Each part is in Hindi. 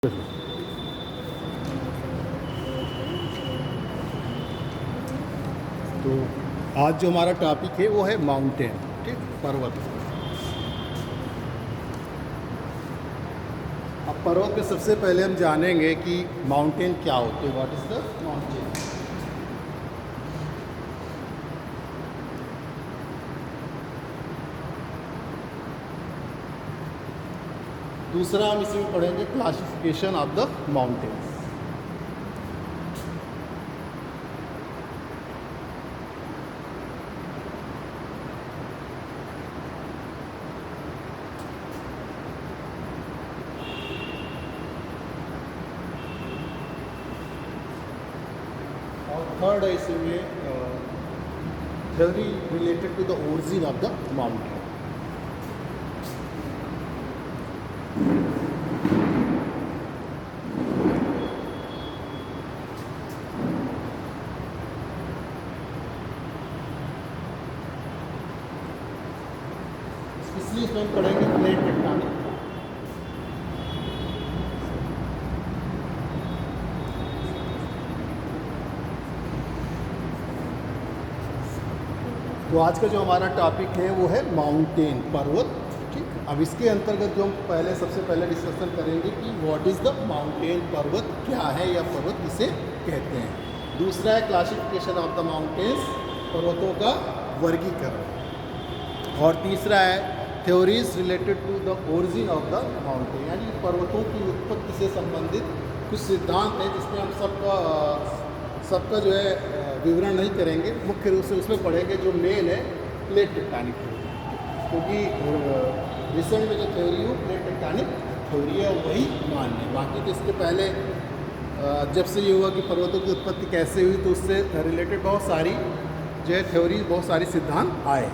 तो आज जो हमारा टॉपिक है वो है माउंटेन, ठीक, पर्वत। अब पर्वत में सबसे पहले हम जानेंगे कि माउंटेन क्या होते हैं। What is the mountain? दूसरा हम इसमें पढ़ेंगे क्लासिफिकेशन ऑफ द माउंटेन्स। और थर्ड है इसमें theory related to the origin of the mountain. इसलिए इसमें हम पढ़ेंगे प्लेट टेक्टोनिक। तो आज का जो हमारा टॉपिक है वो है माउंटेन, पर्वत, ठीक। अब इसके अंतर्गत जो हम सबसे पहले डिस्कशन करेंगे कि व्हाट इज़ द माउंटेन, पर्वत क्या है या पर्वत किसे कहते हैं। दूसरा है क्लासिफिकेशन ऑफ द माउंटेन्स, पर्वतों का वर्गीकरण। और तीसरा है theories related to the origin of the mountain, यानी पर्वतों की उत्पत्ति से संबंधित कुछ सिद्धांत हैं जिसमें हम सबका जो है विवरण नहीं करेंगे। मुख्य रूप से उसमें पढ़ेंगे जो मेन है प्लेट टेक्टोनिक, क्योंकि रिसेंट में जो थ्योरी हो प्लेट टेक्टोनिक थ्योरी है वही मान्य है। बाकी तो इसके पहले जब से ये हुआ कि पर्वतों की उत्पत्ति कैसे हुई तो उससे रिलेटेड बहुत सारी जो है थ्योरी, बहुत सारी सिद्धांत आए,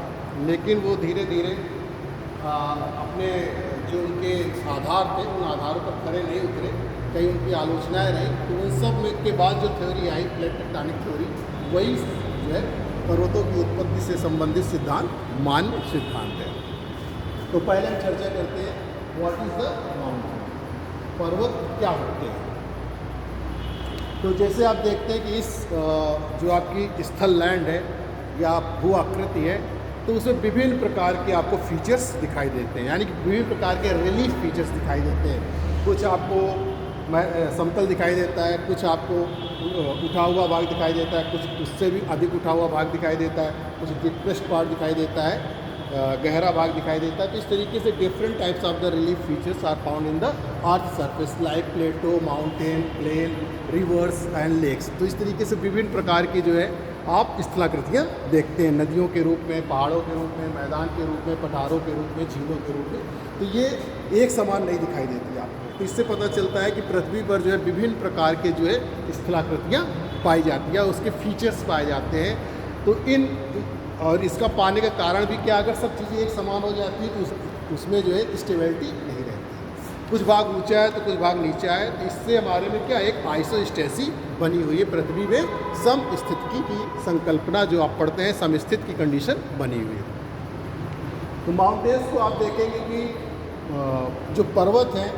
लेकिन वो धीरे धीरे अपने जो उनके आधार थे उन आधारों पर खड़े नहीं उतरे, कई उनकी आलोचनाएं रही। तो उन सब में के बाद जो थ्योरी आई प्लेट टेक्टोनिक थ्योरी, वही जो है पर्वतों की उत्पत्ति से संबंधित सिद्धांत मान्य सिद्धांत है। तो पहले हम चर्चा करते हैं व्हाट इज द माउंटेन, पर्वत क्या होते हैं। तो जैसे आप देखते हैं कि इस जो आपकी स्थल लैंड है या भू आकृति है, तो उसमें विभिन्न प्रकार के आपको फीचर्स दिखाई देते हैं, यानी कि विभिन्न प्रकार के रिलीफ फीचर्स दिखाई देते हैं। कुछ आपको समतल दिखाई देता है, कुछ आपको उठा हुआ भाग दिखाई देता है, कुछ उससे भी अधिक उठा हुआ भाग दिखाई देता है, कुछ डिप्रेस्ड पार्ट दिखाई देता है, गहरा भाग दिखाई देता है। तो इस तरीके से different types of the relief features are found in the earth surface like plateau, mountain, plain, rivers and lakes. तो इस तरीके से विभिन्न प्रकार की जो है आप स्थलाकृतियाँ देखते हैं, नदियों के रूप में, पहाड़ों के रूप में, मैदान के रूप में, पठारों के रूप में, झीलों के रूप में। तो ये एक समान नहीं दिखाई देती आपको। तो इससे पता चलता है कि पृथ्वी पर जो है विभिन्न प्रकार के जो है स्थलाकृतियाँ पाई जाती हैं, उसके फीचर्स पाए जाते हैं। तो और इसका पाने का कारण भी क्या, अगर सब चीज़ें एक समान हो जाती है तो उसमें जो है स्टेबिलिटी नहीं रहती। कुछ भाग ऊंचा है तो कुछ भाग नीचा है, तो इससे हमारे में क्या एक आइसोस्टेसी बनी हुई है। पृथ्वी में समस्थिति की संकल्पना जो आप पढ़ते हैं, समस्थित की कंडीशन बनी हुई है। तो माउंटेन्स को आप देखेंगे कि जो पर्वत हैं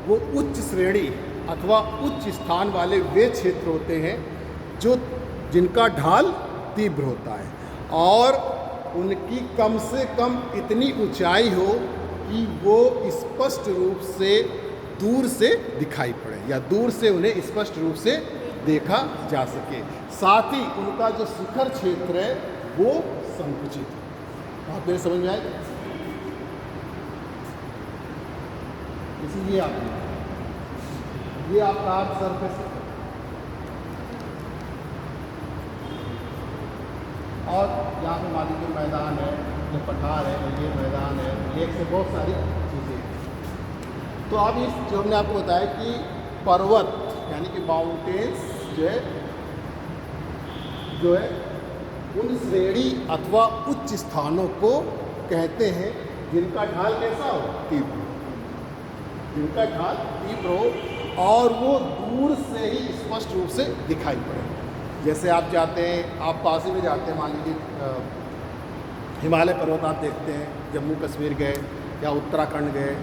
वो उच्च श्रेणी अथवा उच्च स्थान वाले वे क्षेत्र होते हैं जिनका ढाल तीव्र होता है और उनकी कम से कम इतनी ऊंचाई हो कि वो स्पष्ट रूप से दूर से दिखाई पड़े या दूर से उन्हें स्पष्ट रूप से देखा जा सके। साथ ही उनका जो शिखर क्षेत्र है वो संकुचित है। आप मेरे समझ में आए? इसीलिए ये आपका अर्थ सरफेस है और यहाँ पे मान लीजिए मैदान है, ये पठार है, ये मैदान है, लेक से बहुत सारी चीज़ें। तो अब इस जो हमने आपको बताया कि पर्वत यानी कि माउंटेन्स जो है उन श्रेणी अथवा उच्च स्थानों को कहते हैं जिनका ढाल कैसा हो, तीव्र, जिनका ढाल तीव्र हो और वो दूर से ही स्पष्ट रूप से दिखाई पड़े। जैसे आप जाते हैं, आप पास ही में जाते हैं, मान लीजिए हिमालय पर्वत आप देखते हैं, जम्मू कश्मीर गए या उत्तराखंड गए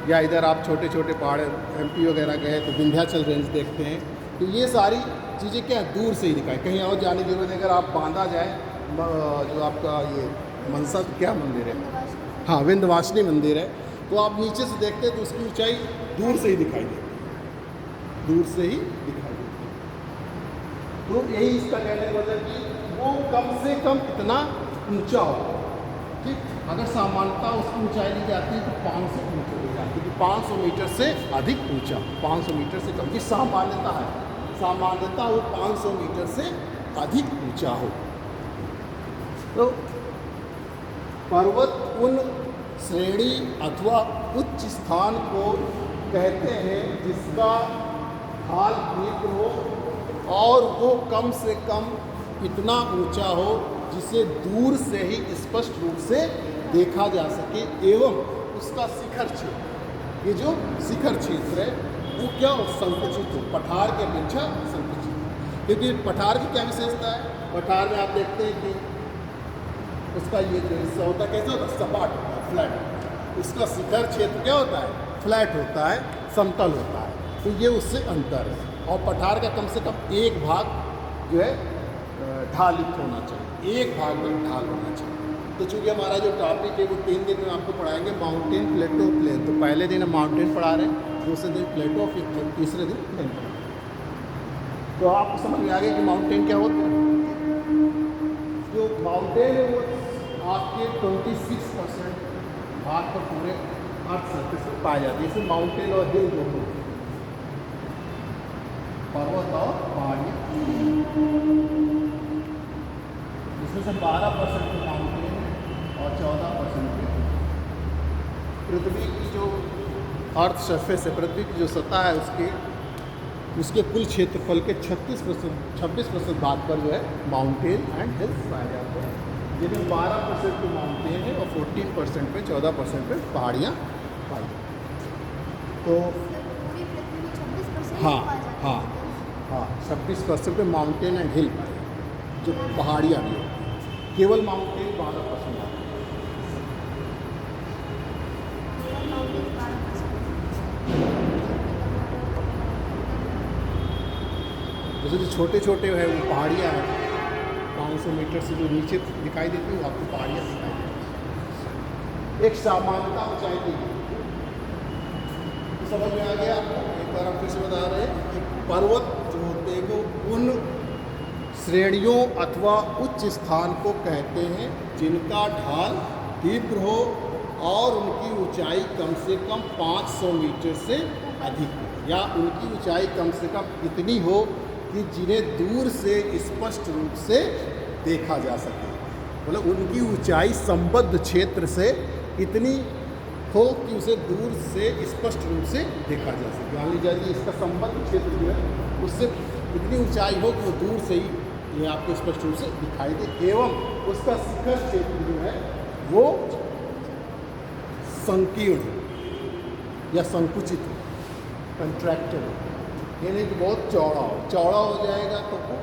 या इधर आप छोटे छोटे पहाड़ एमपी वगैरह गए तो विंध्याचल रेंज देखते हैं। तो ये सारी चीज़ें क्या दूर से ही दिखाई, कहीं और जाने की जरूरत नहीं। अगर आप बांधा जाए जो आपका ये मनसा क्या मंदिर है, हाँ विंध्यवासिनी मंदिर है, तो आप नीचे से देखते हैं तो उसकी ऊंचाई दूर से ही दिखाई देती है, दूर से ही दिखाई देती है। तो यही इसका कहने का मतलब कि वो कम से कम इतना ऊंचा हो, ठीक। अगर सामान्यता उसकी ऊंचाई ली जाती है तो 500 मीटर ली जाती है, कि 500 मीटर से अधिक ऊंचा, 500 मीटर से कम की सामान्यता है, सामान्यता वो 500 मीटर से अधिक ऊंचा हो। तो पर्वत उन श्रेणी अथवा उच्च स्थान को कहते हैं जिसका ढाल तीव्र हो और वो कम से कम इतना ऊंचा हो जिसे दूर से ही स्पष्ट रूप से देखा जा सके, एवं उसका शिखर क्षेत्र, ये जो शिखर क्षेत्र है वो क्या हो, संकुचित हो, पठार की अपेक्षा संकुचित हो। क्योंकि पठार की क्या विशेषता है, पठार में आप देखते हैं कि उसका ये जो हिस्सा होता है कैसे होता है, सपाट होता है, फ्लैट। उसका शिखर क्षेत्र क्या होता है, फ्लैट होता है, समतल होता है। तो ये उससे अंतर है। और पठार का कम से कम एक भाग जो है ढालित होना चाहिए, एक भाग में ढाल होना चाहिए। तो चूँकि हमारा जो टॉपिक है वो 3 दिन में आपको पढ़ाएंगे माउंटेन, प्लेटो, प्लेन। तो पहले दिन हम माउंटेन पढ़ा रहे हैं, दूसरे दिन प्लेटो, फिर तीसरे दिन प्लेन पढ़ा। तो आपको समझ में आ गया कि माउंटेन क्या होता है। जो माउंटेन है वो आपके 26% भाग पर पूरे अर्थ सर्फेस पर पाए जाते हैं। जैसे माउंटेन और हिल दोनों, पर्वत और पहाड़ी, इसमें से 12% पे माउंटेन और 14% पे पृथ्वी की जो अर्थ सरफेस है, पृथ्वी की जो सतह है उसके कुल क्षेत्रफल के 26% भाग पर जो है माउंटेन एंड हिल्स पाए जाते हैं, जिनमें 12% पे माउंटेन है और 14% पे 14% पे पहाड़ियाँ पाई जाती हैं। तो हाँ हाँ हाँ 26% पे माउंटेन एंड हिल पाए जाते हैं, जो पहाड़ियाँ भी होती हैं। केवल माउंटेन 12% आती है। जैसे जो छोटे छोटे है वो पहाड़ियाँ हैं, 500 मीटर से जो नीचे दिखाई देती है आपको पहाड़ियाँ दिखाई देती हैं। एक सामान्यता ऊंचाई की तो समझ में आ गया आपको। एक बार हम फिर से बता रहे हैं कि पर्वत जो होते हैं वो उन श्रेणियों अथवा उच्च स्थान को कहते हैं जिनका ढाल तीव्र हो और उनकी ऊंचाई कम से कम 500 मीटर से अधिक हो, या उनकी ऊंचाई कम से कम इतनी हो कि जिन्हें दूर से स्पष्ट रूप से देखा जा सके। मतलब उनकी ऊंचाई संबद्ध क्षेत्र से इतनी हो कि उसे दूर से स्पष्ट रूप से देखा जा सके। मान लीजिए इसका संबद्ध क्षेत्र जो है उससे इतनी ऊंचाई हो कि वो दूर से ही ये आपको स्पष्ट रूप से दिखाई दे, एवं उसका शिखर क्षेत्र जो है वो संकीर्ण या संकुचित हो, कंट्रैक्टेड हो, यानी कि बहुत चौड़ा हो जाएगा तो वो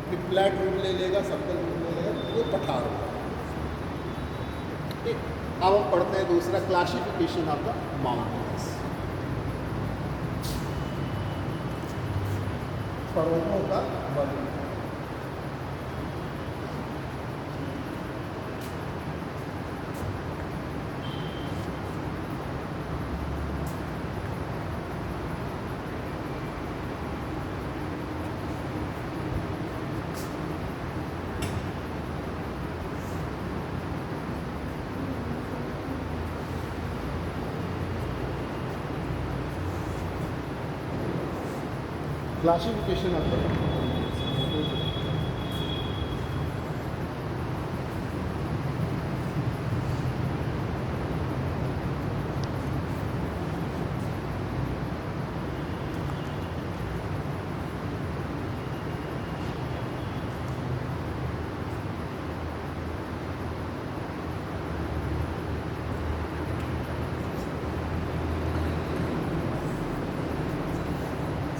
फिर फ्लैट रूप ले लेगा, सर्कल रूप ले लेगा, तो वो पठार होगा। ठीक, अब हम पढ़ते हैं दूसरा क्लासिफिकेशन ऑफ द माउंटेन्स, पर्वतों का वर्गीकरण। Classification of the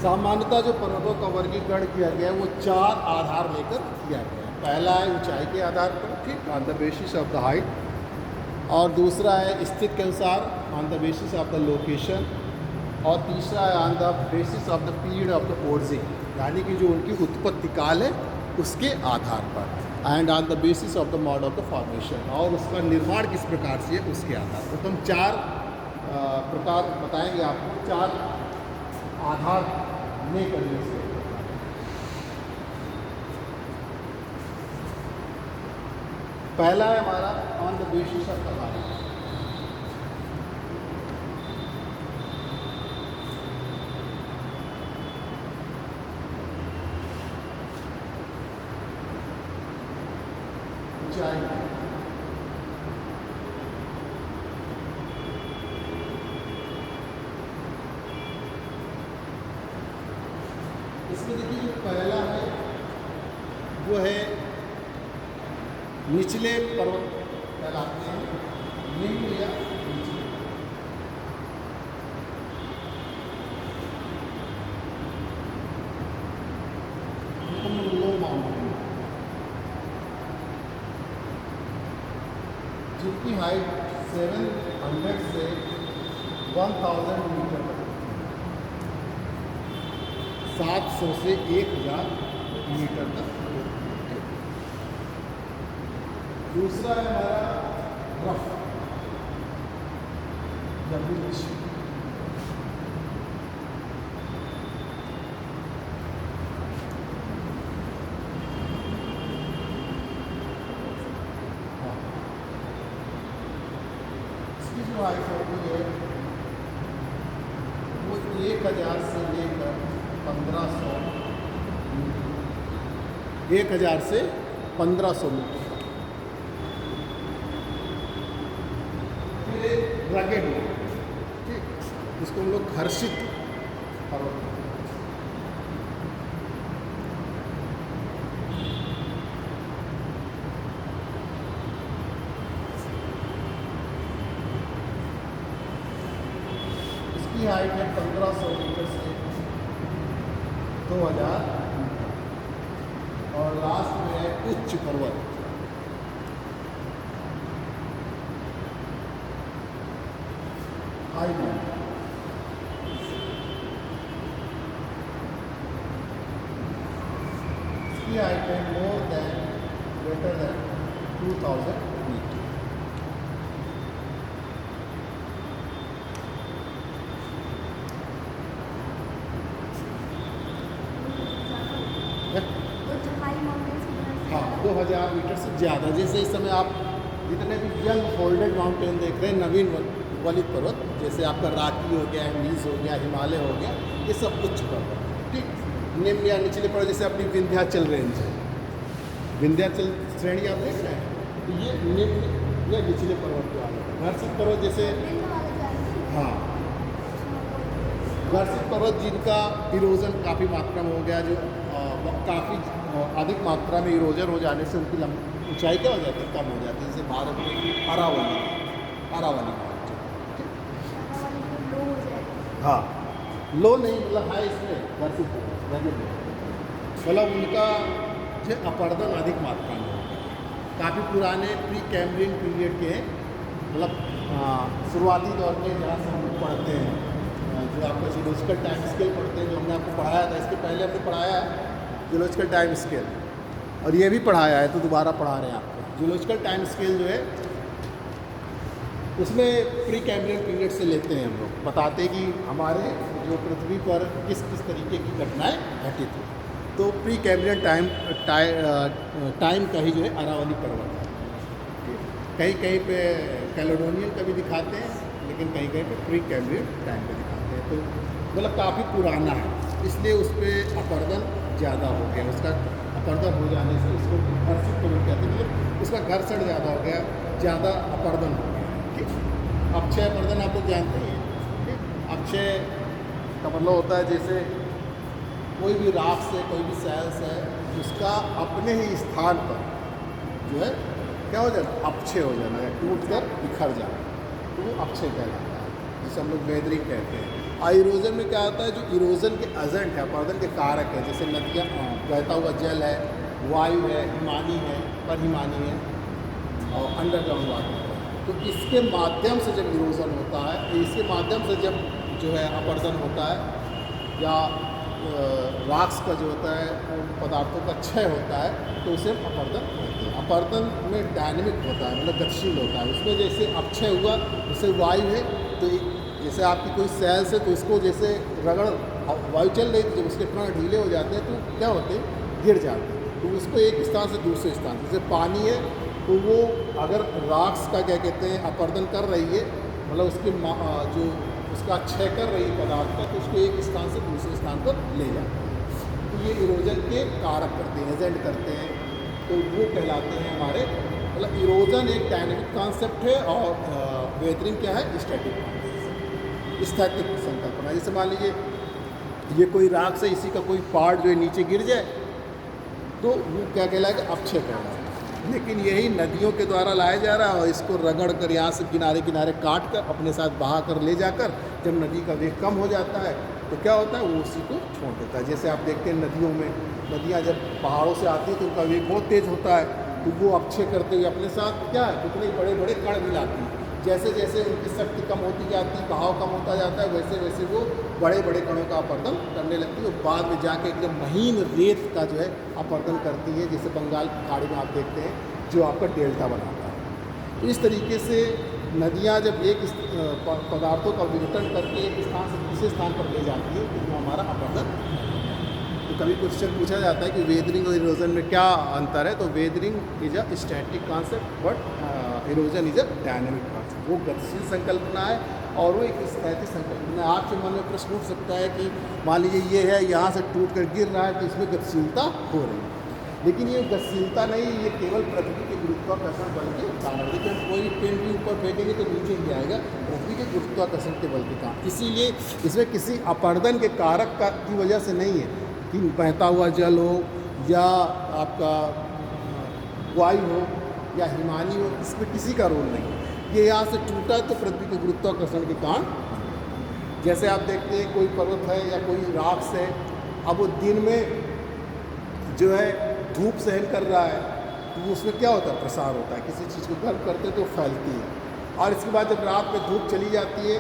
सामान्यतः जो पर्वतों का वर्गीकरण किया गया है वो 4 आधार लेकर किया गया है। पहला है ऊंचाई के आधार पर, ठीक, on the basis of the height, और दूसरा है स्थिति के अनुसार on the basis of the location, और तीसरा है on the basis of the period of the origin, यानी कि जो उनकी उत्पत्ति काल है उसके आधार पर, and on the basis of the mode of the formation, और उसका निर्माण किस प्रकार से है उसके आधार पर। तो हम 4 प्रकार बताएंगे आपको, 4 आधार लेकर से। पहला है हमारा on the basis of the height. ऊंचाई, इसमें देखिए जो पहला है वो है निचले पर्वत कहलाते हैं, निम्न या निचले। लो माउंटेन, जिनकी हाइट 700 से 1000 मीटर तक, 700 से 1000 मीटर तक। दूसरा है हमारा रफ या रिच, इसकी जो हाइट होती है वो 1000 से लेकर 1500, 1000 से 1500 मीटर। रगेड, ठीक, इसको हम लोग घर्षित पर्वत, इसकी हाइट है 1500 मीटर से 2000 मीटर। और लास्ट में है उच्च पर्वत, हाई माउंटेन, इसकी हाइट है more than greater than 2000 meter. हाँ, 2000 मीटर से ज़्यादा। जैसे इस समय आप जितने भी यंग फोल्डेड माउंटेन देख रहे हैं, नवीन वलित पर्वत, जैसे आपका राकी हो गया, नीज हो गया, हिमालय हो गया, ये सब उच्च पर्वत, ठीक। निम्न या निचले पर्वत, जैसे अपनी विंध्याचल रेंज है, विंध्याचल श्रेणी आप देख रहे हैं, तो ये निम्न या निचले पर्वत के वाले। घर्षित पर्वत जैसे, हाँ, घर्षित पर्वत जिनका इरोजन काफ़ी मात्रा में हो गया, जो काफ़ी अधिक मात्रा में इरोजन हो जाने से उनकी ऊंचाई क्या हो जाती है, कम हो जाती है। जैसे भारत में अरावली, हाँ, लो नहीं मतलब हाई, इसमें घर्षित मतलब उनका जो अपर्दन अधिक मात्रा में होता है। काफ़ी पुराने प्री कैम्ब्रियन पीरियड के, मतलब शुरुआती दौर के, जहाँ से हम पढ़ते हैं, जो आपका जियोलॉजिकल टाइम स्केल पढ़ते हैं, जो हमने आपको पढ़ाया था, इसके पहले हमने पढ़ाया है जियोलॉजिकल टाइम स्केल, और ये भी पढ़ाया है तो दोबारा पढ़ा रहे हैं आपको। जियोलॉजिकल टाइम स्केल जो है उसमें प्री कैम्ब्रियन पीरियड से लेते हैं हम लोग, बताते हैं कि हमारे जो पृथ्वी पर किस किस तरीके की घटनाएं घटित हुई। तो प्री कैम्ब्रियन टाइम का ही जो है अरावली पर्वत है। कहीं कहीं पे कैलेडोनियन का भी दिखाते हैं, लेकिन कहीं कहीं पे प्री कैम्ब्रियन टाइम का दिखाते हैं। तो मतलब काफ़ी पुराना है, इसलिए उस पर अपरदन ज़्यादा हो गया। उसका अपरदन हो जाने से उसको घर्षित पर्वत कहते हैं, मतलब उसका घर्षण ज़्यादा हो गया, ज़्यादा अपरदन हो गया, ठीक। अक्षय अपरदन आप लोग जानते हैं, ठीक। अक्षय का मतलब होता है जैसे कोई भी राख से, कोई भी सैल से, उसका अपने ही स्थान पर जो है क्या हो जाना, अपक्षय हो जाना है, टूट कर बिखर जाना, तो वो अक्षय कहलाता है, जिसे हम लोग वेदरिंग कहते हैं। इरोजन में क्या होता है, जो इरोजन के एजेंट है, अपरदन के कारक है, जैसे नदियाँ, बहता हुआ जल है, वायु है, हिमानी है, परहिमानी है, और अंडरग्राउंड वाटर है, तो इसके माध्यम से जब इरोजन होता है, इसके माध्यम से जब जो है अपर्दन होता है या राक्स का जो होता है उन पदार्थों का क्षय होता है, तो उसे हम अपर्दन कहते हैं। अपर्दन में डायनेमिक होता है, मतलब गतिशील होता है। उसमें जैसे अपक्षय हुआ, जैसे वायु है तो जैसे आपकी कोई सेल्स है तो इसको जैसे रगड़ वायु चल रही थी, जब उसके कण ढीले हो जाते हैं तो क्या होते हैं, गिर जाते हैं। तो उसको एक स्थान से दूसरे स्थान, जैसे पानी है तो वो अगर राक्स का क्या कहते हैं अपर्दन कर रही है, मतलब उसके जो उसका क्षय कर रही है पदार्थ का, तो उसको एक स्थान से दूसरे स्थान पर ले जाते हैं। तो ये इरोजन के कारक करते हैं, एजेंट करते हैं, तो वो कहलाते हैं हमारे, मतलब इरोजन एक डायनेमिक कॉन्सेप्ट है और वेदरिंग क्या है, स्टैटिक स्थैतिक संकल्पना। जैसे मान लीजिए ये कोई राक्स है, इसी का कोई पार्ट जो है नीचे गिर जाए तो वो क्या कहलाएगा, अपक्षय कहलाएगा। लेकिन यही नदियों के द्वारा लाया जा रहा है और इसको रगड़ कर यहाँ से किनारे किनारे काट कर अपने साथ बहा कर ले जाकर जब नदी का वेग कम हो जाता है तो क्या होता है, वो उसी को छोड़ देता है। जैसे आप देखते हैं नदियों में, नदियाँ जब पहाड़ों से आती हैं तो उनका वेग बहुत तेज़ होता है, तो वो अपक्षय करते हुए अपने साथ क्या है, कितने बड़े बड़े कण मिलाती है। जैसे जैसे उनकी शक्ति कम होती जाती है, बहाव कम होता जाता है, वैसे वैसे वो बड़े बड़े कणों का अपर्दन करने लगती है और बाद में जाके एकदम महीन रेत का जो है अपर्दन करती है, जैसे बंगाल की खाड़ी में आप देखते हैं जो आपका डेल्टा बनाता है। तो इस तरीके से नदियाँ जब एक पदार्थों का विघटन करके एक स्थान से दूसरे स्थान पर ले जाती है तो वो हमारा अपर्दन। तो कभी क्वेश्चन पूछा जाता है कि वेदरिंग और इरोजन में क्या अंतर है, तो weathering is a static concept but erosion is a dynamic concept. वो गतिशील संकल्पना है और वो एक स्थैतिक संकल्पना है। आपके मन में प्रश्न उठ सकता है कि मान लीजिए ये है, यहाँ से टूट कर गिर रहा है तो इसमें गतिशीलता हो रही है, लेकिन ये गतिशीलता नहीं, ये केवल पृथ्वी के गुरुत्वाकर्षण बल के कारण। देखिए हम कोई पेन भी ऊपर फेंकेंगे तो नीचे ही आएगा, पृथ्वी के गुरुत्वाकर्षण के बल के कारण। इसीलिए इसमें किसी अपर्दन के कारक की वजह से नहीं है कि बहता हुआ जल हो या आपका वायु हो या हिमानी हो, इसमें किसी का रोल नहीं है। ये यहाँ से टूटा तो पृथ्वी के गुरुत्वाकर्षण के कारण। जैसे आप देखते हैं कोई पर्वत है या कोई राक्स है, अब वो दिन में जो है धूप सहन कर रहा है तो उसमें क्या होता है, प्रसार होता है। किसी चीज़ को गर्म करते हैं तो फैलती है, और इसके बाद जब रात में धूप चली जाती है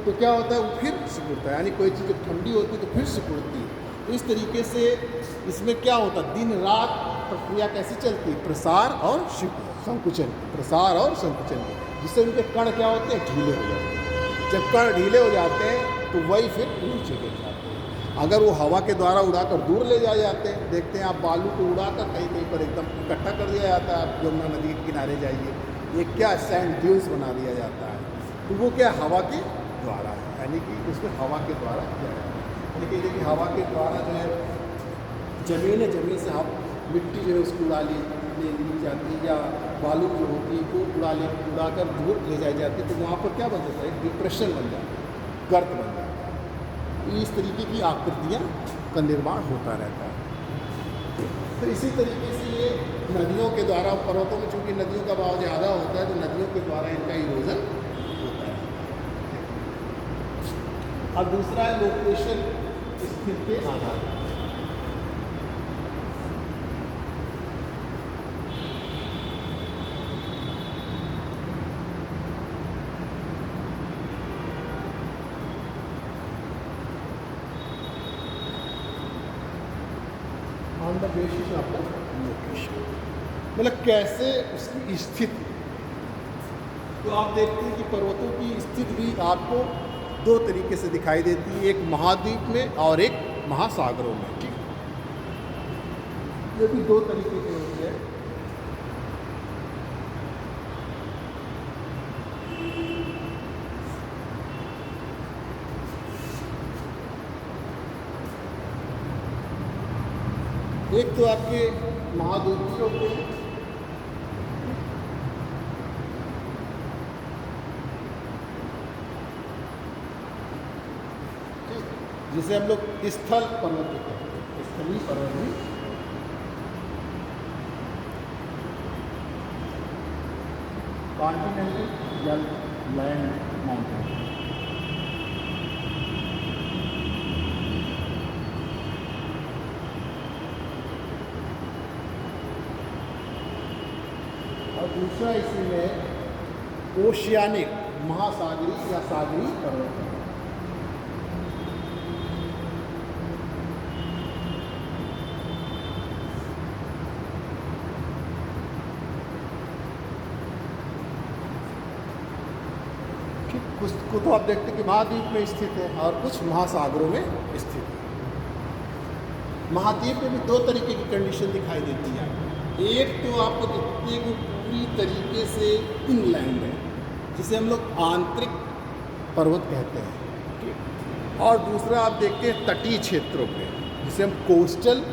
तो क्या होता है, वो फिर सिकुड़ता है। यानी कोई चीज़ जब ठंडी होती है तो फिर सिकुड़ती है। तो इस तरीके से इसमें क्या होता है, दिन रात प्रक्रिया कैसी चलती है, प्रसार और संकुचन, प्रसार और संकुचन, जिससे उनके कण क्या होते हैं, ढीले हो जाते हैं। जब कण ढीले हो जाते हैं तो वही फिर नीचे गिर जाते हैं। अगर वो हवा के द्वारा उड़ाकर दूर ले जाए जाते हैं, देखते हैं आप बालू को उड़ाकर कहीं कहीं पर एकदम इकट्ठा कर दिया जाता है। आप यमुना नदी के किनारे जाइए, ये क्या सैंड ड्यून्स बना दिया जाता है, तो वो क्या हवा के द्वारा है, यानी कि उसमें हवा के द्वारा किया जाता है। लेकिन देखिए हवा के द्वारा जो है ज़मीन से हम मिट्टी जो है उसको उड़ा ली जाती है, या बालू जो होती है वो उड़ाकर दूर ले जाई जाती है, तो वहाँ पर क्या बन जाता है, डिप्रेशन बन जाता है, गर्त बन जाता है। इस तरीके की आकृतियाँ का निर्माण होता रहता है। तो इसी तरीके से ये नदियों के द्वारा, पर्वतों में चूँकि नदियों का बहाव ज़्यादा होता है तो नदियों के द्वारा इनका इरोजन होता है। अब दूसरा है लोकेशन, स्थिति के आधार पर। On the basis of the location, मतलब कैसे उसकी स्थिति। तो आप देखते हैं कि पर्वतों की स्थिति भी आपको दो तरीके से दिखाई देती है, एक महाद्वीप में और एक महासागरों में। ठीक, ये भी दो तरीके से होती है। एक तो आपके महाद्वीपीय होते हैं, जिसे हम लोग स्थल पर्वत कहते हैं, स्थलीय पर्वत भी। कॉन्टिनेंटल या लैंड माउंटेन। और दूसरा इसी में ओशियानिक महासागरीय या सागरीय पर्वत है। कुछ को तो आप देखते हैं कि महाद्वीप में स्थित है और कुछ महासागरों में स्थित है। महाद्वीप में भी दो तरीके की कंडीशन दिखाई देती है। एक तो आपको दिखती है कि पूरी तरीके से इनलैंड है, जिसे हम लोग आंतरिक पर्वत कहते हैं, और दूसरा आप देखते हैं तटीय क्षेत्रों पे, जिसे हम कोस्टल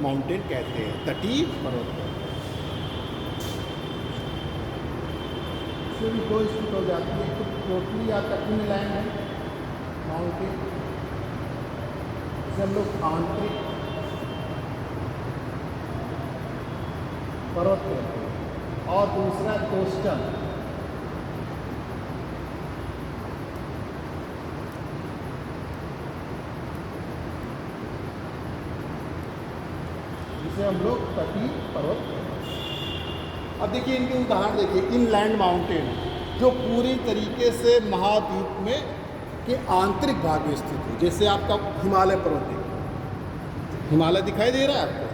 माउंटेन कहते हैं, तटीय पर्वत कहते हैं। इसमें भी दो स्थित हो जाती है, तो टोटली या तटीय लैंड है माउंटेन, जिसे हम लोग आंतरिक पर्वत कहते हैं, और दूसरा कोस्टल, जिसे हम लोग तटीय पर्वत कहते हैं। अब देखिए इनके उदाहरण देखिए। इनलैंड माउंटेन जो पूरी तरीके से महाद्वीप में के आंतरिक भाग में स्थित है, जैसे आपका हिमालय पर्वत है, हिमालय दिखाई दे रहा है आपको,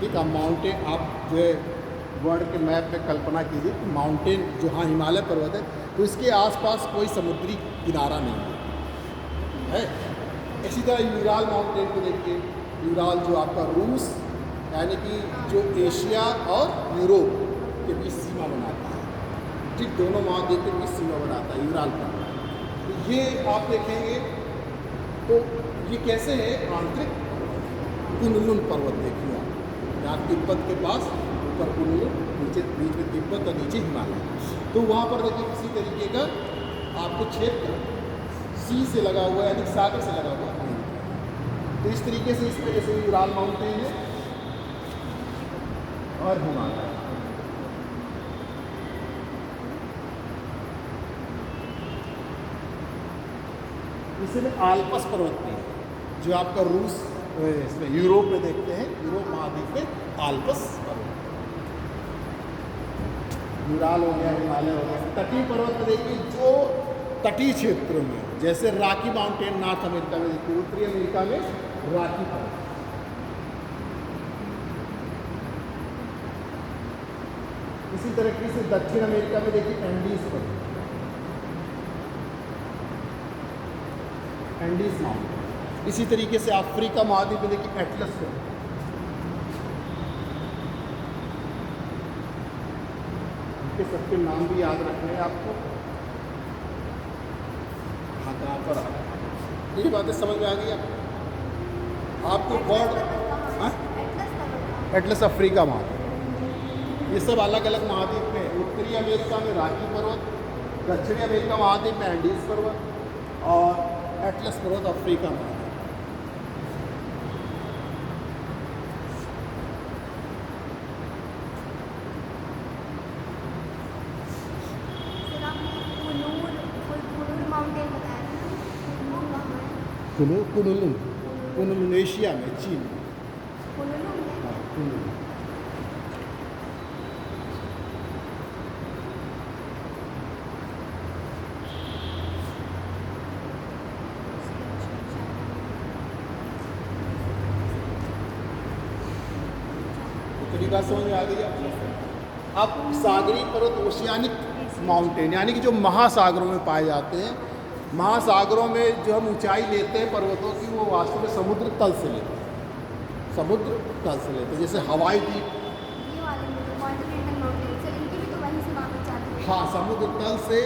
ठीक है। माउंटेन आप जो है वर्ल्ड के मैप में कल्पना कीजिए, माउंटेन जहाँ हिमालय पर्वत है तो इसके आसपास कोई समुद्री किनारा नहीं है। इसी तरह यूराल माउंटेन को देखिए। यूराल जो आपका रूस यानी कि जो एशिया और यूरोप के बीच सीमा बनाता है, ठीक, दोनों महाद्वीप के बीच सीमा बनाता है यूराल पर्वत। तो ये आप देखेंगे तो ये कैसे है, आंतरिक कुनलुन पर्वत देखिए आप, यहाँ तिब्बत के पास ऊपर कुनलुन, नीचे बीच में तिब्बत और नीचे हिमालय। तो वहाँ पर देखिए किसी तरीके का आपको क्षेत्र सी से लगा हुआ है, यानी सागर से लगा हुआ है। तो इस तरीके से इसमें जैसे यूराल माउंटेन है और हिमालय। इसी में आल्पस पर्वत भी है, जो आपका रूस इसमें यूरोप में देखते हैं, यूरोप महाद्वीप में आल्पस पर्वत, यूराल हो गया, हिमालय हो गया। तटीय पर्वत में देखिए जो तटीय क्षेत्रों में, जैसे रॉकी माउंटेन नॉर्थ अमेरिका में देखिए, उत्तरी अमेरिका में रॉकी पर्वत। इसी तरीके से दक्षिण अमेरिका में देखिए एंडीज पर्वत, एंडीज माउंटेन। इसी तरीके से अफ्रीका महाद्वीप में देखिए एटलस पर्वत। इनके सबके नाम भी याद रखने हैं आपको। हाँ, कहाँ पर आ ये बातें समझ में आ गई आपको वर्ड। हाँ, एटलस अफ्रीका महाद्वीप, ये सब अलग अलग महाद्वीप में। उत्तरी अमेरिका में रॉकी पर्वत, दक्षिणी अमेरिका महाद्वीप में एंडीज पर्वत, और एटलस पर्वत अफ्रीका में। कुनलुन, कुनलुन एशिया में, चीन। हाँ, कुनलुन। बात समझ में आ गई है। अब सागरीय पर्वत, ओशियानिक माउंटेन, यानी कि जो महासागरों में पाए जाते हैं। महासागरों में जो हम ऊंचाई लेते हैं पर्वतों की, वो वास्तव में समुद्र तल से लेते हैं, समुद्र तल से लेते हैं। जैसे हवाई द्वीप, हाँ, समुद्र तल से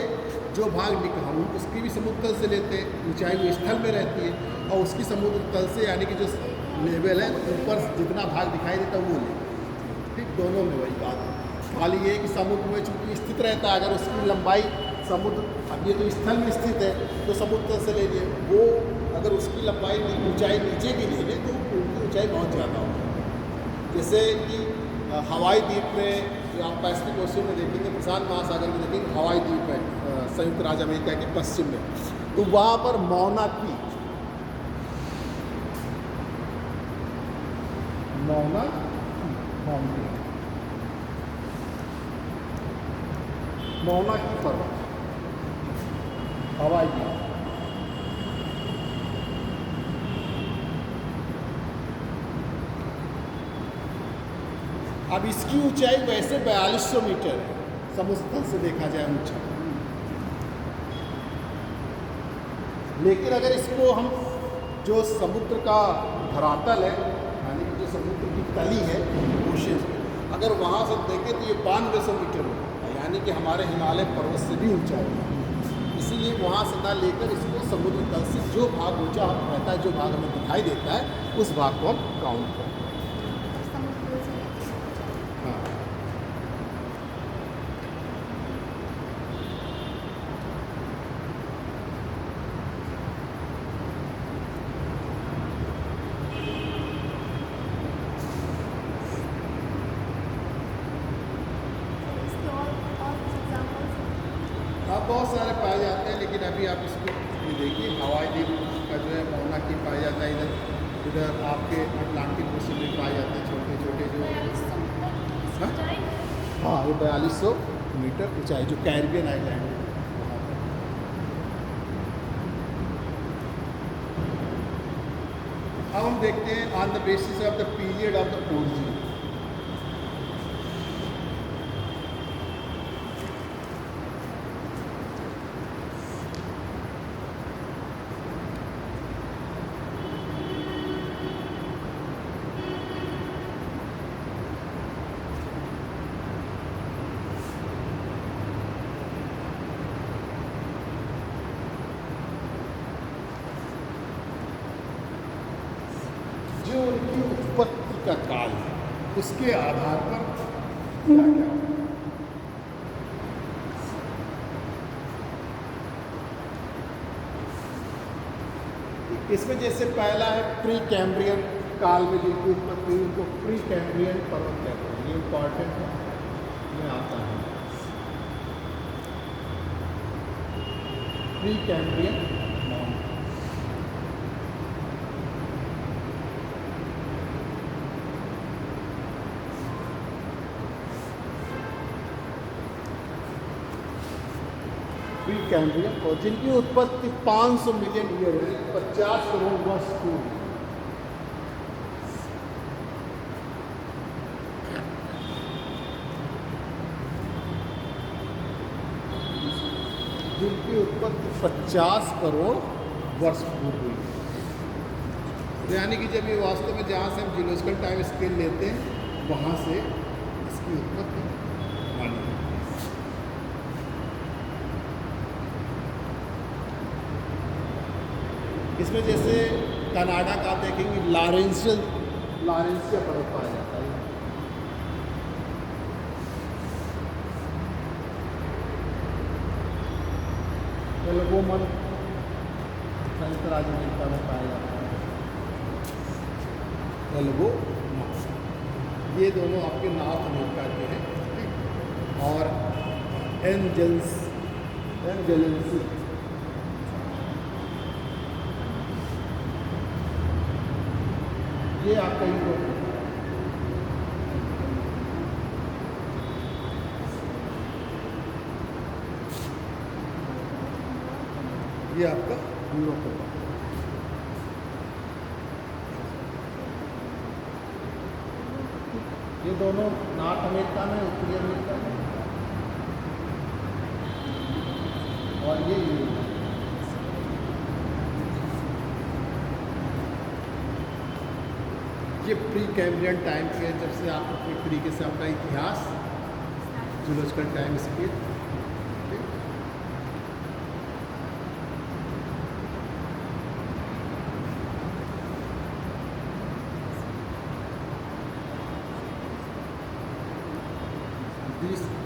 जो भाग हम उसकी भी समुद्र तल से लेते हैं, ऊंचाई वो स्थल में रहती है, और उसकी समुद्र तल से यानी कि जो लेवल है ऊपर जितना भाग दिखाई देता है वो लेते हैं, ठीक। दोनों में वही बात है, खाली ये कि समुद्र में चूँकि स्थित रहता है, अगर उसकी लंबाई समुद्र, अब ये तो स्थल में स्थित है तो समुद्र तल से ले लिए, वो अगर उसकी लंबाई ऊंचाई नीचे की ले ले तो उनकी ऊंचाई बहुत ज़्यादा होगी। जैसे कि हवाई द्वीप में, आप पैसिफिक ओशियन में देखेंगे, प्रशांत महासागर में देखेंगे, हवाई द्वीप है संयुक्त राज्य अमेरिका के पश्चिम में, तो वहाँ पर मौना क्रीक, मौना माउंटेन, मौनाकी पर्वत, हवाई जहाज। अब इसकी ऊंचाई वैसे 4200 मीटर है, समुद्र तल से देखा जाए ऊंचा। लेकिन अगर इसको हम जो समुद्र का धरातल है, यानी कि जो समुद्र की तली है ओशन, अगर वहाँ से देखें तो ये 9200 मीटर होगा, यानी कि हमारे हिमालय पर्वत से भी ऊंचा होगा। इसीलिए वहाँ से ना लेकर इसको समुद्र तल से जो भाग ऊंचा रहता है, जो भाग हमें दिखाई देता है, उस भाग को हम काउंट करते हैं। हाँ, हाँ बहुत सारे पाए जाते हैं, लेकिन अभी आप इसको ये देखिए, हवाई द्वीप का जो है मौनाकी पाया जाता है, इधर आपके अटलांटिक ओशन में पाए जाते हैं छोटे छोटे जो। हाँ, ये 4200 मीटर ऊंचाई जो कैरिबियन आइलैंड है वहाँ पर। अब हम देखते हैं on the basis of the period of the origin. जो उनकी उत्पत्ति का काल है, उसके आधार पर क्या क्या होगा। इसमें जैसे पहला है प्री कैम्ब्रियन काल में जिनकी उत्पत्ति हुई, उनको प्री कैम्ब्रियन पर्वत कहते हैं। ये इम्पॉर्टेंट है, मैं आता है pre Cambrian mountain. Pre Cambrian, और जिनकी उत्पत्ति 500 मिलियन ईयर हुई, 50 करोड़ वर्ष पूर्व। जिनकी उत्पत्ति 50 करोड़ वर्ष पूर्व हुई। तो यानी कि जब ये वास्तव में जहाँ से हम जियोलॉजिकल टाइम स्केल लेते हैं, वहाँ से इसकी उत्पत्ति मानी है। इसमें जैसे कनाडा का देखेंगे लॉरेंशिया पर्वत पाया जाता है। एल्गोमन संयुक्त राज्य अमेरिका में पाया जाता है। एल्गोमन, ये दोनों आपके नॉर्थ अमेरिका के हैं। और एंजेलेंसी ये आपका यूरोप है। ये आपका यूरोप होगा। ये दोनों नॉर्थ अमेरिका में, उत्तरी अमेरिका में, और ये यूरोप। ये प्री कैम्ब्रियन टाइम के, जब से आप एक तरीके से अपना इतिहास जियोलॉजिकल टाइम स्केल।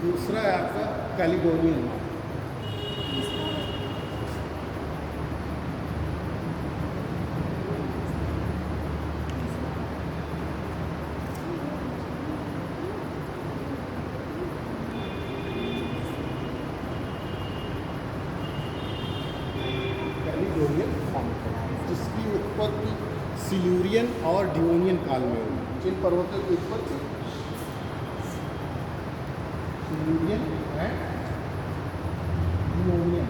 दूसरा है आपका कैलिडोनियन। जिसकी उत्पत्ति सिल्यूरियन और डिवोनियन काल में हुई। जिन पर्वतों की उत्पत्ति सिल्यूरियन एंड यूनियन।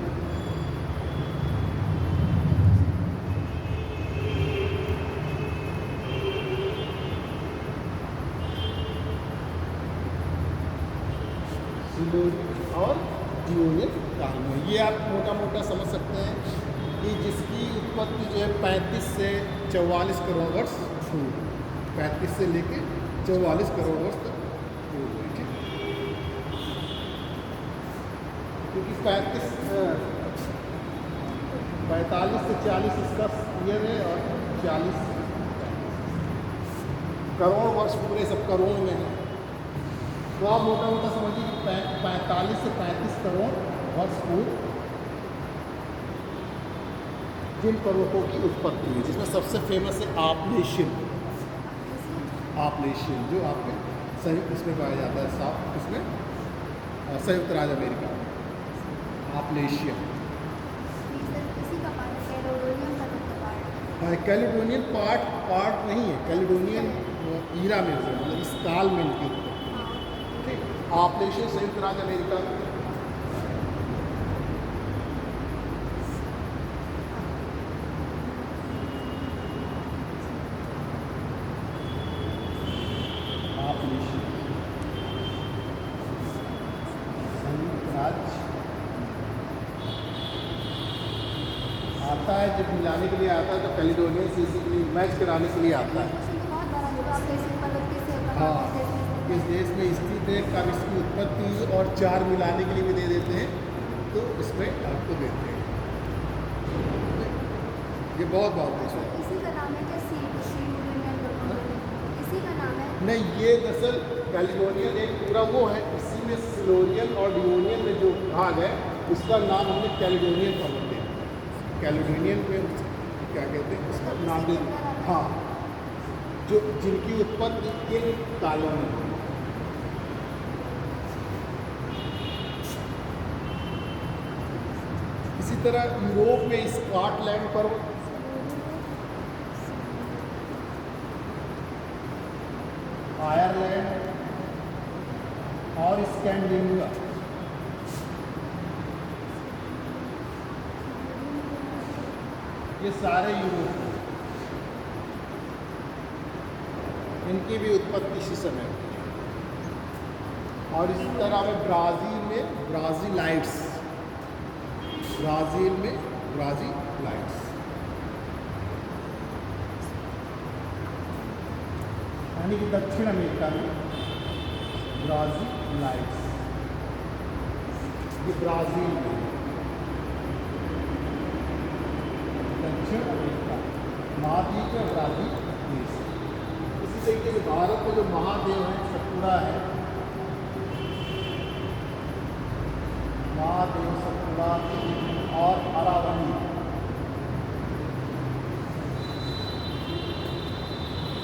और यूनियन काल में ये आप मोटा मोटा समझ सकते हैं कि जिसकी उत्पत्ति जो है 35 से 44 करोड़ वर्ष पूर्व, 35 से लेके 44 करोड़ वर्ष तक पूर्व हुई थी। क्योंकि 45 से 40 इसका ईयर है और 40 करोड़ वर्ष पूरे सब करोड़ में है। तो आप मोटा मोटा समझिए कि 45 से 35 करोड़ वर्ष पूर्व जिन पर्वतों की उत्पत्ति हुई, जिसमें सबसे फेमस है आपलेशियन। आपलेशियन जो आपके संयुक्त इसमें पाया जाता है, साउथ इसमें संयुक्त राज्य अमेरिका में आपलेशियन। कैलिडोनियन पार्ट नहीं है, कैलिडोनियन ईरा में हुए, मतलब इस काल में इनकी आपलेशियन संयुक्त राज्य अमेरिका में। आपलेशियन संयुक्त राज्य आता है, जब मिलाने के लिए आता है तो कैलिडोनियन से इसी मैच कराने के लिए आता है। हाँ, इस देश में स्थित है, कब इसकी उत्पत्ति और 4 मिलाने के लिए भी दे देते हैं, तो इसमें आपको देते हैं। ये बहुत देश है। इसी का नाम है क्या? इसी का नाम है? नहीं, ये दरअसल कैलिडोनियन एक पूरा वो है, इसी में सिलोरियन और डियोनियन में जो भाग है उसका नाम हमने कैलिडोनियन पर्वत दिया। कैलिडोनियन में क्या कहते हैं उसका नाम दे, हाँ, जो जिनकी उत्पत्ति इन कालों में हुई। इसी तरह यूरोप में स्कॉटलैंड पर्वत, आयरलैंड और स्कैंडिनेविया, ये सारे यूरोप में इनकी भी उत्पत्ति इसी समय हुई। और इसी तरह में ब्राज़ील में ब्राज़ीलाइट्स, यानी कि दक्षिण अमेरिका में ब्राज़ीलाइट्स, ये ब्राज़ील में, दक्षिण अमेरिका महाद्वीप में ब्राज़ील देश। इसी तरीके से भारत में जो महादेव है सतपुड़ा है, महादेव सतपुड़ा और अरावली,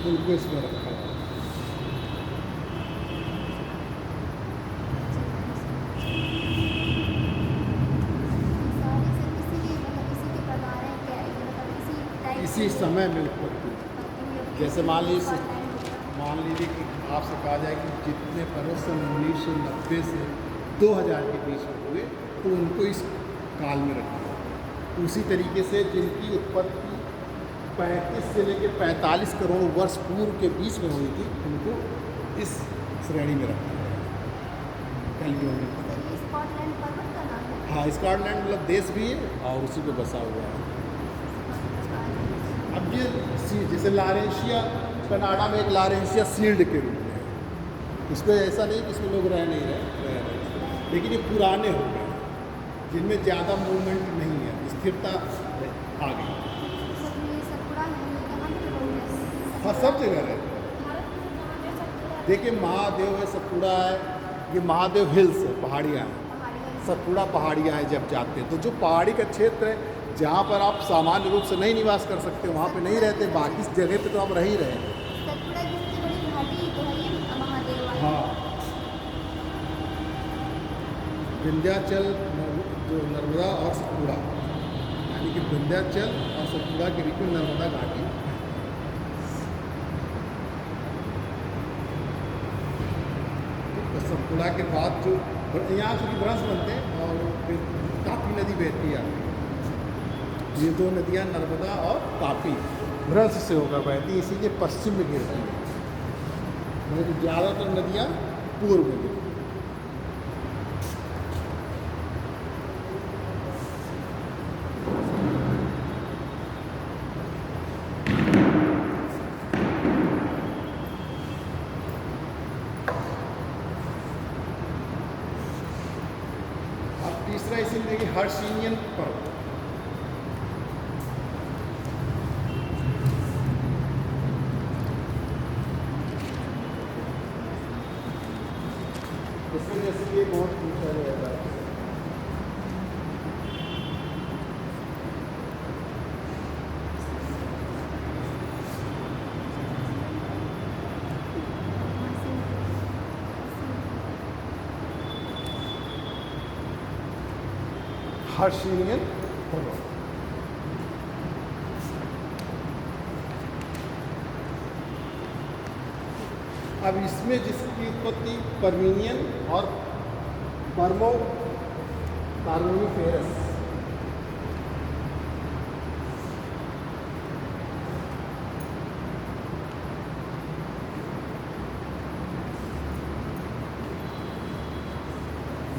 उनको इसमें रखा है। इसी समय में उत्पत्ति, जैसे मान लीजिए कि आपसे कहा जाए कि जितने पर्वत सन 1990 से 2000 के बीच में हुए तो उनको इस काल में रखा। उसी तरीके से जिनकी उत्पत्ति 35 से लेकर 45 करोड़ वर्ष पूर्व के बीच में हुई थी, उनको इस श्रेणी में रखा है। कैलिडोनियन स्कॉटलैंड पर्वत का नाम है? हाँ, स्कॉटलैंड मतलब देश भी है और उसी पे बसा हुआ है। अब ये जैसे लारेंशिया, कनाडा में एक लारेंशिया शील्ड के रूप में है। इसमें ऐसा नहीं कि इसमें लोग रह नहीं रहे, लेकिन ये पुराने हो गए, जिनमें ज़्यादा मूवमेंट नहीं है, स्थिरता आ गई। हाँ, सब जगह है। देखिए, महादेव है, सतपुड़ा है, ये महादेव हिल्स है, पहाड़ियाँ हैं। सतपुड़ा पहाड़ियाँ हैं। जब जाते हैं तो जो पहाड़ी का क्षेत्र है जहाँ पर आप सामान्य रूप से नहीं निवास कर सकते, वहाँ पे नहीं रहते, बाकी जगह पे तो आप रह ही रहे हैं। हाँ, विंध्याचल, जो नर्मदा और सतपुड़ा, यानी कि विंध्याचल और सतपुड़ा के बीच में नर्मदा घाटी। तो सतपुड़ा के बाद जो यहाँ से ब्रश बनते हैं और फिर तापी नदी बहती है। ये दो नदियाँ नर्मदा और तापी भ्रंश से होकर बहती है, इसीलिए पश्चिम में गिरती है। मतलब ज़्यादातर नदियाँ पूर्व में गिरती हैं। अब तीसरा इसी में देखिए हर्षिनियन पर्वत। इसमें जैसे कि बहुत पूछा जाएगा, हर्षिनियन पर्वत। अब इसमें जिसकी उत्पत्ति पर्मिनियन और पर्मो कार्बोनिफेरस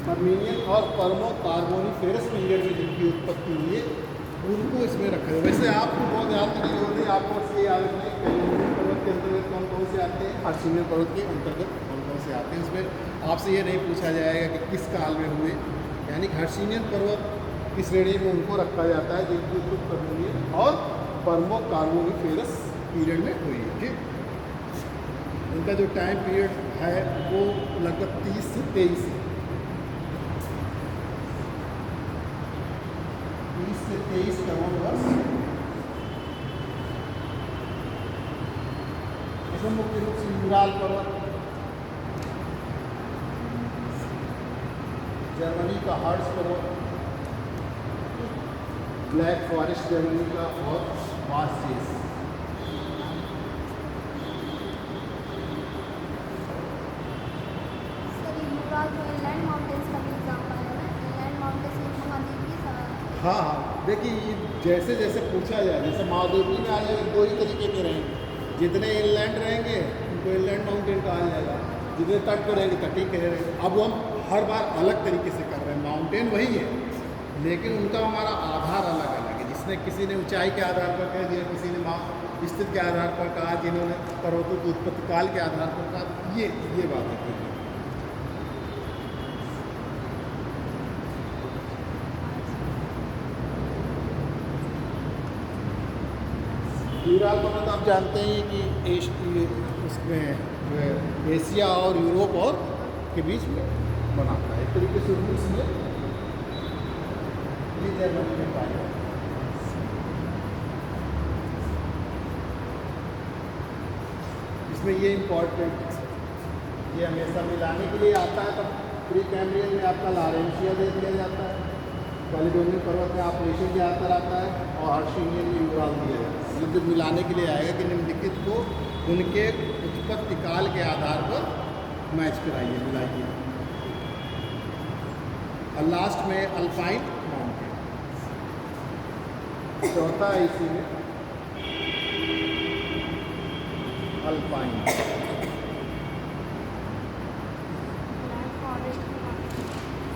पर्मिनियन और पर्मो कार्बोनिफेरस पीरियड में जिनकी उत्पत्ति हुई है उनको इसमें रखा है। वैसे आपको बहुत याद करने की जरूरत है, आपको बस ये याद रखना है कैलोनियन पर्वत के अंतर्गत कौन कौन से आते हैं, हर्षिनियन पर्वत के अंतर्गत कौन कौन से आते हैं। इसमें आपसे ये नहीं पूछा जाएगा कि किस काल में हुए, यानी कि हर्षिनियन पर्वत की श्रेणी में उनको रखा जाता है जिनकी उत्पत्ति पर्मिनियन और पर्मो कार्बोनिफेरस पीरियड में हुई है। ठीक, उनका जो टाइम पीरियड है वो लगभग 30 से 23 है। 30 से 23 करोड़ वर्ष। इसमें मुख्य रूप से यूराल पर्वत, जर्मनी का हार्ट्स पर्वत, ब्लैक फॉरेस्ट जर्मनी का और वास्जेस। सर ये यूराल जो इंलैंड माउंटेन्स का भी एग्जाम्पल है ना, इंलैंड माउंटेन्स में महाद्वीपीय हाँ हाँ, देखिए ये जैसे जैसे पूछा जाए, जैसे महाद्वीपीय में आ जाएगा दो ही तरीके के रहेंगे, जितने इनलैंड रहेंगे उनको इनलैंड माउंटेन कहा जाएगा, जितने तट पर रहेंगे तटीय कहे रहेंगे। अब हम हर बार अलग तरीके से कर रहे हैं, माउंटेन वही है लेकिन उनका हमारा आधार अलग अलग है। जिसने किसी ने ऊंचाई के आधार पर कह दिया, किसी ने स्थिति के आधार पर कहा, जिन्होंने पर्वतों की उत्पत्ति काल के आधार पर कहा, ये बात है। यूराल पर्वत आप जानते हैं कि उसमें जो है एशिया और यूरोप और के बीच में बनाता है। एक तरीके से रूस में ये जर्मनी में पाया जाता है। इसमें ये इम्पोर्टेंट, ये हमेशा मिलाने के लिए आता है। तब प्री कैम्ब्रियन में आपका लारेंशिया दे दिया जाता है, कैलिडोनियन पर्वत में ऑपरेशन ज़्यादातर आता है और हर्षिनियन में यूराल दिया जाता है। ये जो मिलाने के लिए आएगा कि निम्नलिखित को उनके उत्पत्ति काल के आधार पर मैच कराइए, मिलाइए। और लास्ट में अल्पाइन माउंटेन चौथा है इसी में, अल्पाइन।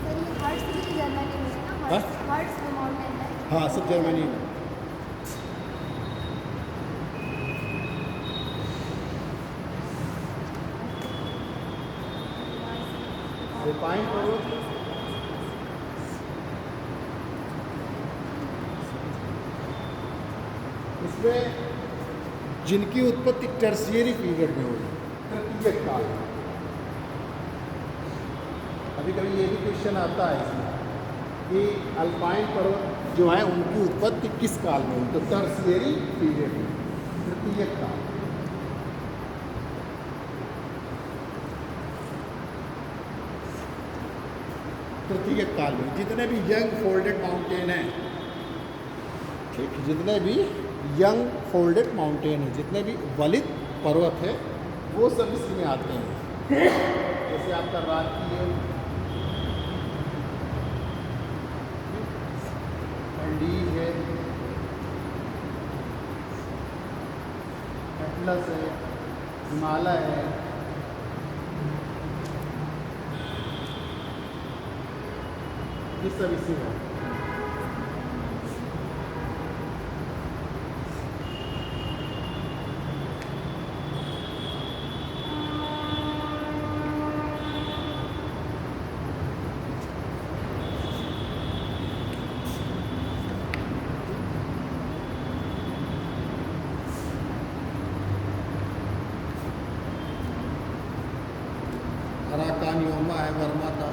सर ये हर्ट्स भी जर्मनी में है ना, हर्ट्स में माउंटेन है। हाँ, सब जर्मनी में। अल्पाइन पर्वत इसमें जिनकी उत्पत्ति टर्शियरी पीरियड में हुई, तृतीयक काल। अभी कभी ये भी क्वेश्चन आता है इसमें कि अल्पाइन पर्वत जो है उनकी उत्पत्ति किस काल में हुई, तो टर्शियरी पीरियड में, तृतीयक काल। तृतीयक काल में जितने भी यंग फोल्डेड माउंटेन हैं, ठीक, जितने भी यंग फोल्डेड माउंटेन है, जितने भी वलित पर्वत है, वो सब इसमें आते हैं। जैसे आपका राकी है, एंडीज है, एटलस है, हिमालय है, ये सब इसी में। अराकानियोमा है वर्मा का।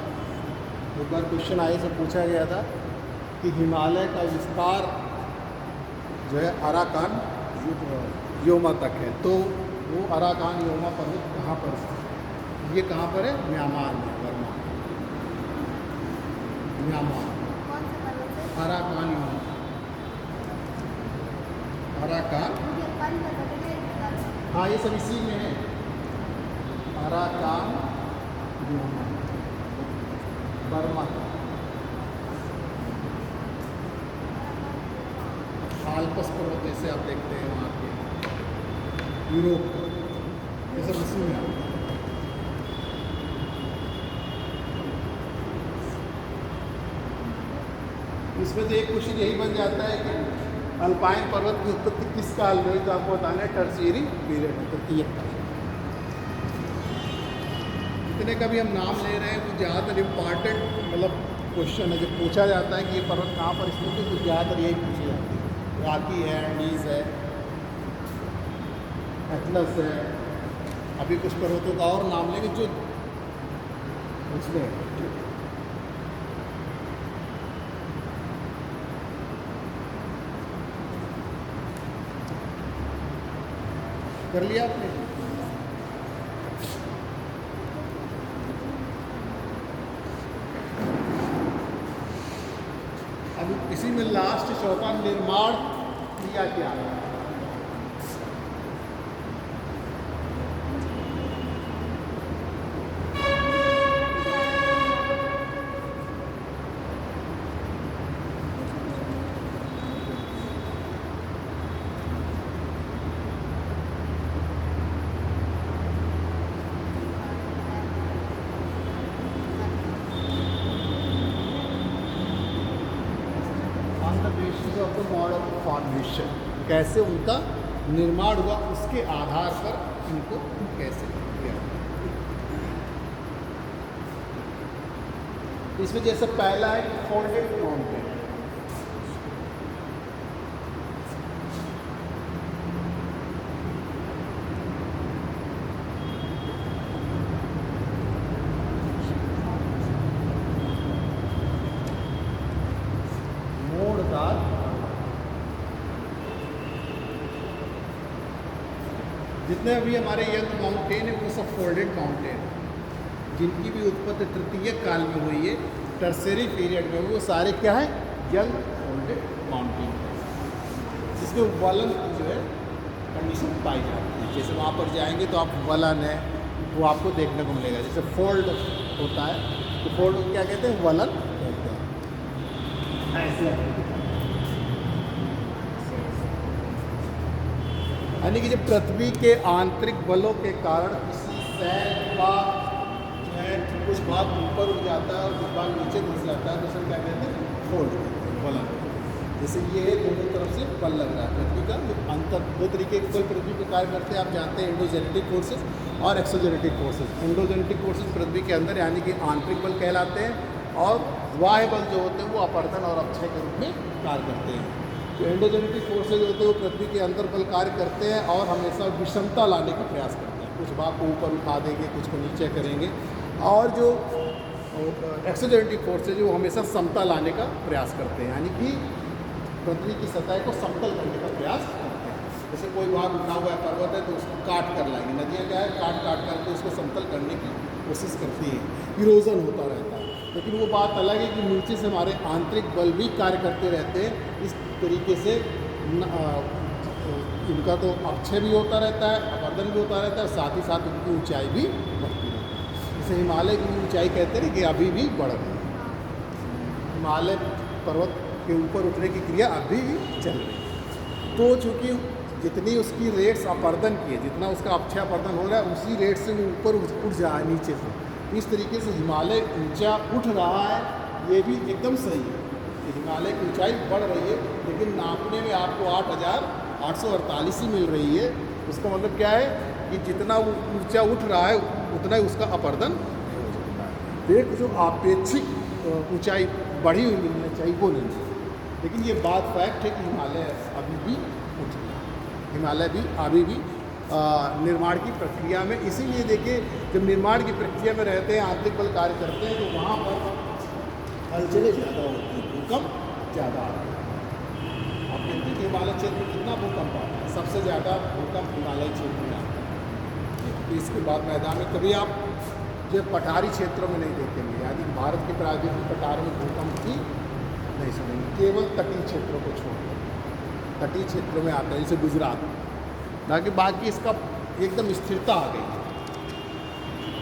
एक बार क्वेश्चन आए से पूछा गया था कि हिमालय का विस्तार जो है अराकान योमा तक है, तो वो अराकान योमा पर्वत कहाँ पर है? ये कहाँ पर है? म्यांमार में, वर्मा, म्यांमार। कौन सा पर्वत है? अराकान योमा, अराकान, मुझे अफगानी पर्वत है क्या? हाँ ये सब इसी में है। अराकान योमा बर्मा का, आल्पस पर्वत जैसे आप देखते हैं वहाँ के यूरोप का, ये सब इसी में आता है। इसमें तो एक क्वेश्चन यही बन जाता है कि अल्पाइन पर्वत की उत्पत्ति किस काल में हुई, तो आपको बताना है टर्शियरी पीरियड में, तृतीय काल। इतने का भी हम नाम ले रहे हैं, तो ज़्यादातर इम्पॉर्टेंट मतलब क्वेश्चन है, जब पूछा जाता है कि ये पर्वत कहाँ पर स्थित है तो ज़्यादातर यही पूछी जाती है। राकी है, एंडीज है, एटलस है, अभी कुछ पर्वतों का और नाम लेंगे जो उसमें कर लिया आपने। अब इसी में लास्ट चौथा निर्माण क्रिया क्या है? ऑफ द मॉडल फॉर्मेशन, कैसे उनका निर्माण हुआ उसके आधार पर इनको कैसे किया। इसमें जैसे पहला है फोल्डेड माउंटेन, मोड़दार जितने भी हमारे यंग माउंटेन है वो सब फोल्डेड माउंटेन है, जिनकी भी उत्पत्ति तृतीय काल में हुई है, टर्सरी पीरियड में, वो सारे क्या है? यंग फोल्डेड माउंटेन है, जिसमें वलन की जो है कंडीशन पाई जाती है। जैसे वहाँ पर जाएंगे तो आप वलन है वो आपको देखने को मिलेगा, जैसे फोल्ड होता है तो फोल्ड क्या कहते हैं? वलन कहते हैं। ऐसे यानी कि जब पृथ्वी के आंतरिक बलों के कारण किसी शहर का जो है कुछ भाग ऊपर उठ जाता है और कुछ भाग नीचे घुस जाता है तो उसे क्या कहते हैं? फोल्ड, बलन। जैसे ये दोनों तरफ से बल लग रहा है पृथ्वी का, अंतर दो तरीके के बल पृथ्वी पर कार्य करते हैं, आप जानते हैं, एंडोजेनेटिक फोर्सेस और एक्सोजेनेटिक फोर्सेस। एंडोजेनेटिक फोर्सेस पृथ्वी के अंदर यानी कि आंतरिक बल कहलाते हैं, और बाह्य बल जो होते हैं वो अपवर्तन और अपक्षय के रूप में कार्य करते हैं। जो एंडोजेनेटिक फोर्सेज होते हैं वो पृथ्वी के अंदर बल कार्य करते हैं और हमेशा विषमता लाने का प्रयास करते हैं, कुछ भाग को ऊपर उठा देंगे, कुछ को नीचे करेंगे, और जो एक्सोजेनेटिक फोर्सेज वो हमेशा समता लाने का प्रयास करते हैं, यानी कि पृथ्वी की सतह को समतल करने का प्रयास करते हैं। जैसे कोई भाग उठा हुआ है पर्वत है तो उसको काट कर लाएंगे, नदियाँ क्या है काट काट करके उसको समतल करने की कोशिश करती हैं, इरोजन होता रहता है। लेकिन वो बात अलग है कि नीचे से हमारे आंतरिक बल भी कार्य करते रहते हैं, इस तरीके से इनका तो अपक्षय भी होता रहता है, अपवर्तन भी होता रहता है, साथ ही साथ उनकी ऊंचाई भी बढ़ती रहती है। जैसे हिमालय की ऊंचाई कहते हैं कि अभी भी बढ़ रही है। हिमालय पर्वत के ऊपर उठने की क्रिया अभी भी चल रही है। तो चूँकि जितनी उसकी रेट्स अपर्दन की है, जितना उसका अक्षयापर्दन हो रहा है, उसी रेट से वो ऊपर उठ जा रहा है नीचे से। इस तरीके से हिमालय ऊंचा उठ रहा है, ये भी एकदम सही है कि हिमालय की ऊंचाई बढ़ रही है, लेकिन नापने में आपको 8,848 ही मिल रही है। उसका मतलब क्या है कि जितना वो ऊंचा उठ रहा है उतना ही उसका अपर्दन हो जाता है। एक जो आपेक्षिक ऊंचाई बढ़ी हुई मिलनी चाहिए वो नहीं है। लेकिन ये बात फैक्ट है कि हिमालय अभी भी उठ रहा है, हिमालय भी अभी भी निर्माण की प्रक्रिया में। इसीलिए देखिए, जब निर्माण की प्रक्रिया में रहते हैं, आंतरिक बल कार्य करते हैं, तो वहाँ पर हलचलें ज़्यादा होती हैं, भूकंप ज़्यादा आते हैं। अब देखते हैं हिमालय क्षेत्र में कितना भूकंप आता है। सबसे ज़्यादा भूकंप हिमालय क्षेत्र में आता है। इसके बाद मैदान में कभी आप जो पठारी क्षेत्रों में नहीं देखेंगे, यानी भारत के प्रायद्वीपीय पठार में भूकंप की नहीं सुनेंगे, केवल तटीय क्षेत्रों को छोड़कर। तटीय क्षेत्रों में आता है, जैसे गुजरात, बाकी इसका एकदम स्थिरता आ गई है।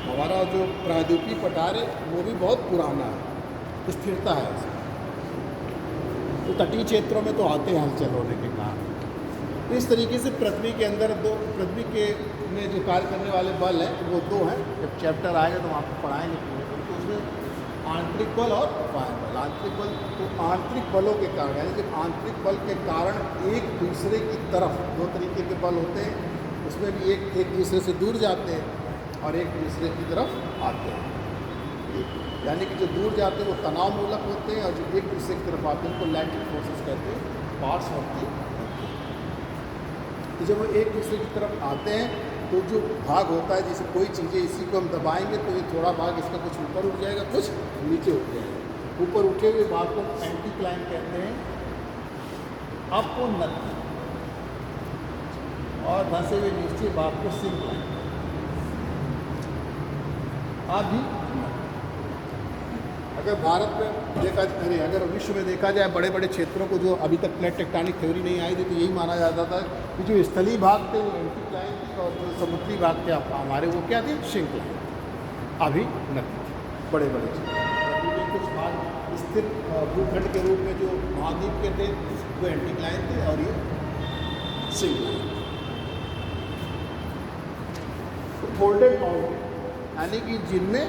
हमारा जो प्रायद्वीपीय पठार है वो भी बहुत पुराना है, स्थिरता है उसमें। तो तटीय क्षेत्रों में तो आते हैं हलचल होने के कारण। तो इस तरीके से पृथ्वी के अंदर पृथ्वी के में जो कार्य करने वाले बल हैं वो दो हैं। जब चैप्टर आएगा तो हम आपको पढ़ाएंगे, तो उसमें आंतरिक बल और बाह्य बल। आंतरिक बल तो आंतरिक बलों के कारण, यानी जब आंतरिक बल के कारण एक दूसरे की तरफ, दो तरीके के बल होते हैं, उसमें भी एक दूसरे से दूर जाते हैं और एक दूसरे की तरफ आते हैं। यानी कि जो दूर जाते हैं वो तनाव मूलक होते हैं, और जो एक दूसरे की तरफ आते हैं उनको लैटिक फोर्सेस कहते हैं, पार्श्ववर्ती। तो जब वो एक दूसरे की तरफ आते हैं तो जो भाग होता है, जैसे कोई चीज़ें इसी को हम दबाएंगे तो ये थोड़ा भाग इसका कुछ ऊपर उठ जाएगा, कुछ नीचे उठ जाएगा। ऊपर उठे हुए भाग को एंटीक्लाइन कहते हैं, अपोन्नति, और धंसे हुए नीचे भाग को सिंक्लाइन। अभी अगर भारत में देखा, अगर विश्व में देखा जाए, बड़े बड़े क्षेत्रों को, जो अभी तक प्लेट टेक्टोनिक थ्योरी नहीं आई थी, तो यही माना जाता था कि जो स्थलीय भाग थे वो एंटीक्लाइन थे, और जो समुद्री भाग थे हमारे वो क्या थे, सिंक्लाइन। अभी नती थे बड़े बड़े क्षेत्र। कुछ भाग स्थिर भूखंड के रूप में जो महाद्वीप के थे वो एंटीक्लाइन थे, और ये सिंक्लाइन। तो फोल्डेड माउंटेन यानी कि जिनमें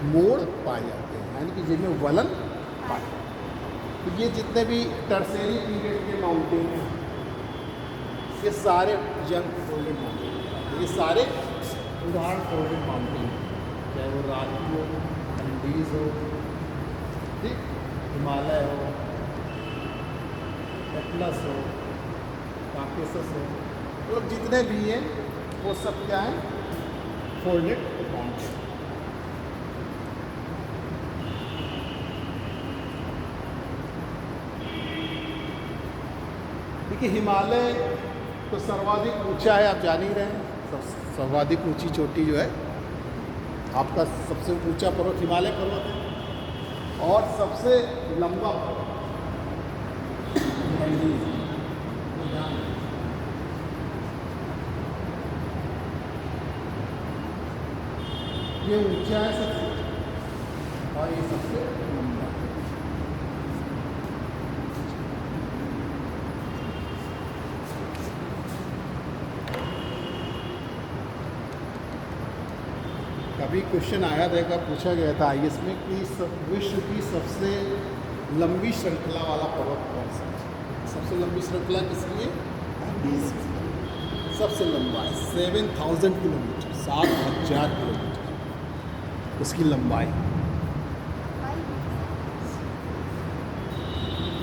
मोड़ पाए जाते हैं, यानी कि जिनमें वलन पाए। तो ये जितने भी टर्सेरी पीरियड के माउंटेन हैं, ये सारे यंग फोल्डेड माउंटेन, ये सारे उदाहरण फोल्डेड माउंटेन, चाहे वो राकी हो, एंडीज हो, ठीक, हिमालय हो, एटलस हो, काकेसस हो, मतलब जितने भी हैं वो सब क्या है, फोल्डेड माउंटेन। देखिए, हिमालय तो सर्वाधिक ऊंचा है, आप जान ही रहे हैं। सर्वाधिक ऊंची चोटी जो है आपका, सबसे ऊंचा पर्वत हिमालय पर्वत है, और सबसे लंबा पर्वत ये ऊंचा है सबसे, और ये सबसे लंबा है। कभी क्वेश्चन आया था, एक बार पूछा गया था आईएएस में कि विश्व की सबसे लंबी श्रृंखला वाला पर्वत कौन सा है। सबसे लंबी श्रृंखला किसकी है, सबसे लंबा है 7000 किलोमीटर, 7000 किलोमीटर उसकी लंबाई।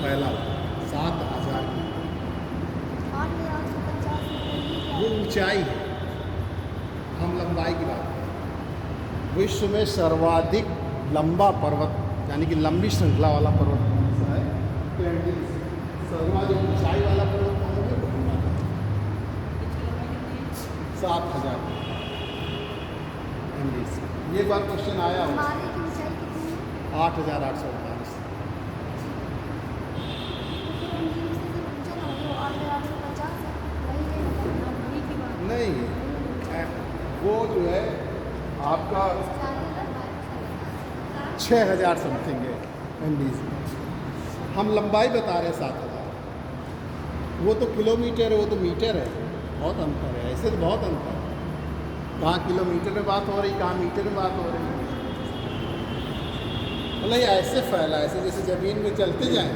पहला 7000, वो ऊंचाई है, हम लंबाई की बात करें। विश्व में सर्वाधिक लंबा पर्वत, यानी कि लंबी श्रृंखला वाला पर्वत कौन सा है, तो सर्वाधिक ऊंचाई वाला पर्वत कौन है, वो हिमालय, 7000। ये बार क्वेश्चन आया हो, 8848। नहीं, वो जो है आपका 6000 समथिंग है एनडीज। हम लंबाई बता रहे हैं 7,000, वो तो किलोमीटर है, वो तो मीटर है, बहुत अंतर है। ऐसे तो बहुत अंतर है, कहाँ किलोमीटर में बात हो रही, कहाँ मीटर में बात हो रही। मतलब ये ऐसे फैला, ऐसे जैसे ज़मीन में चलते जाएं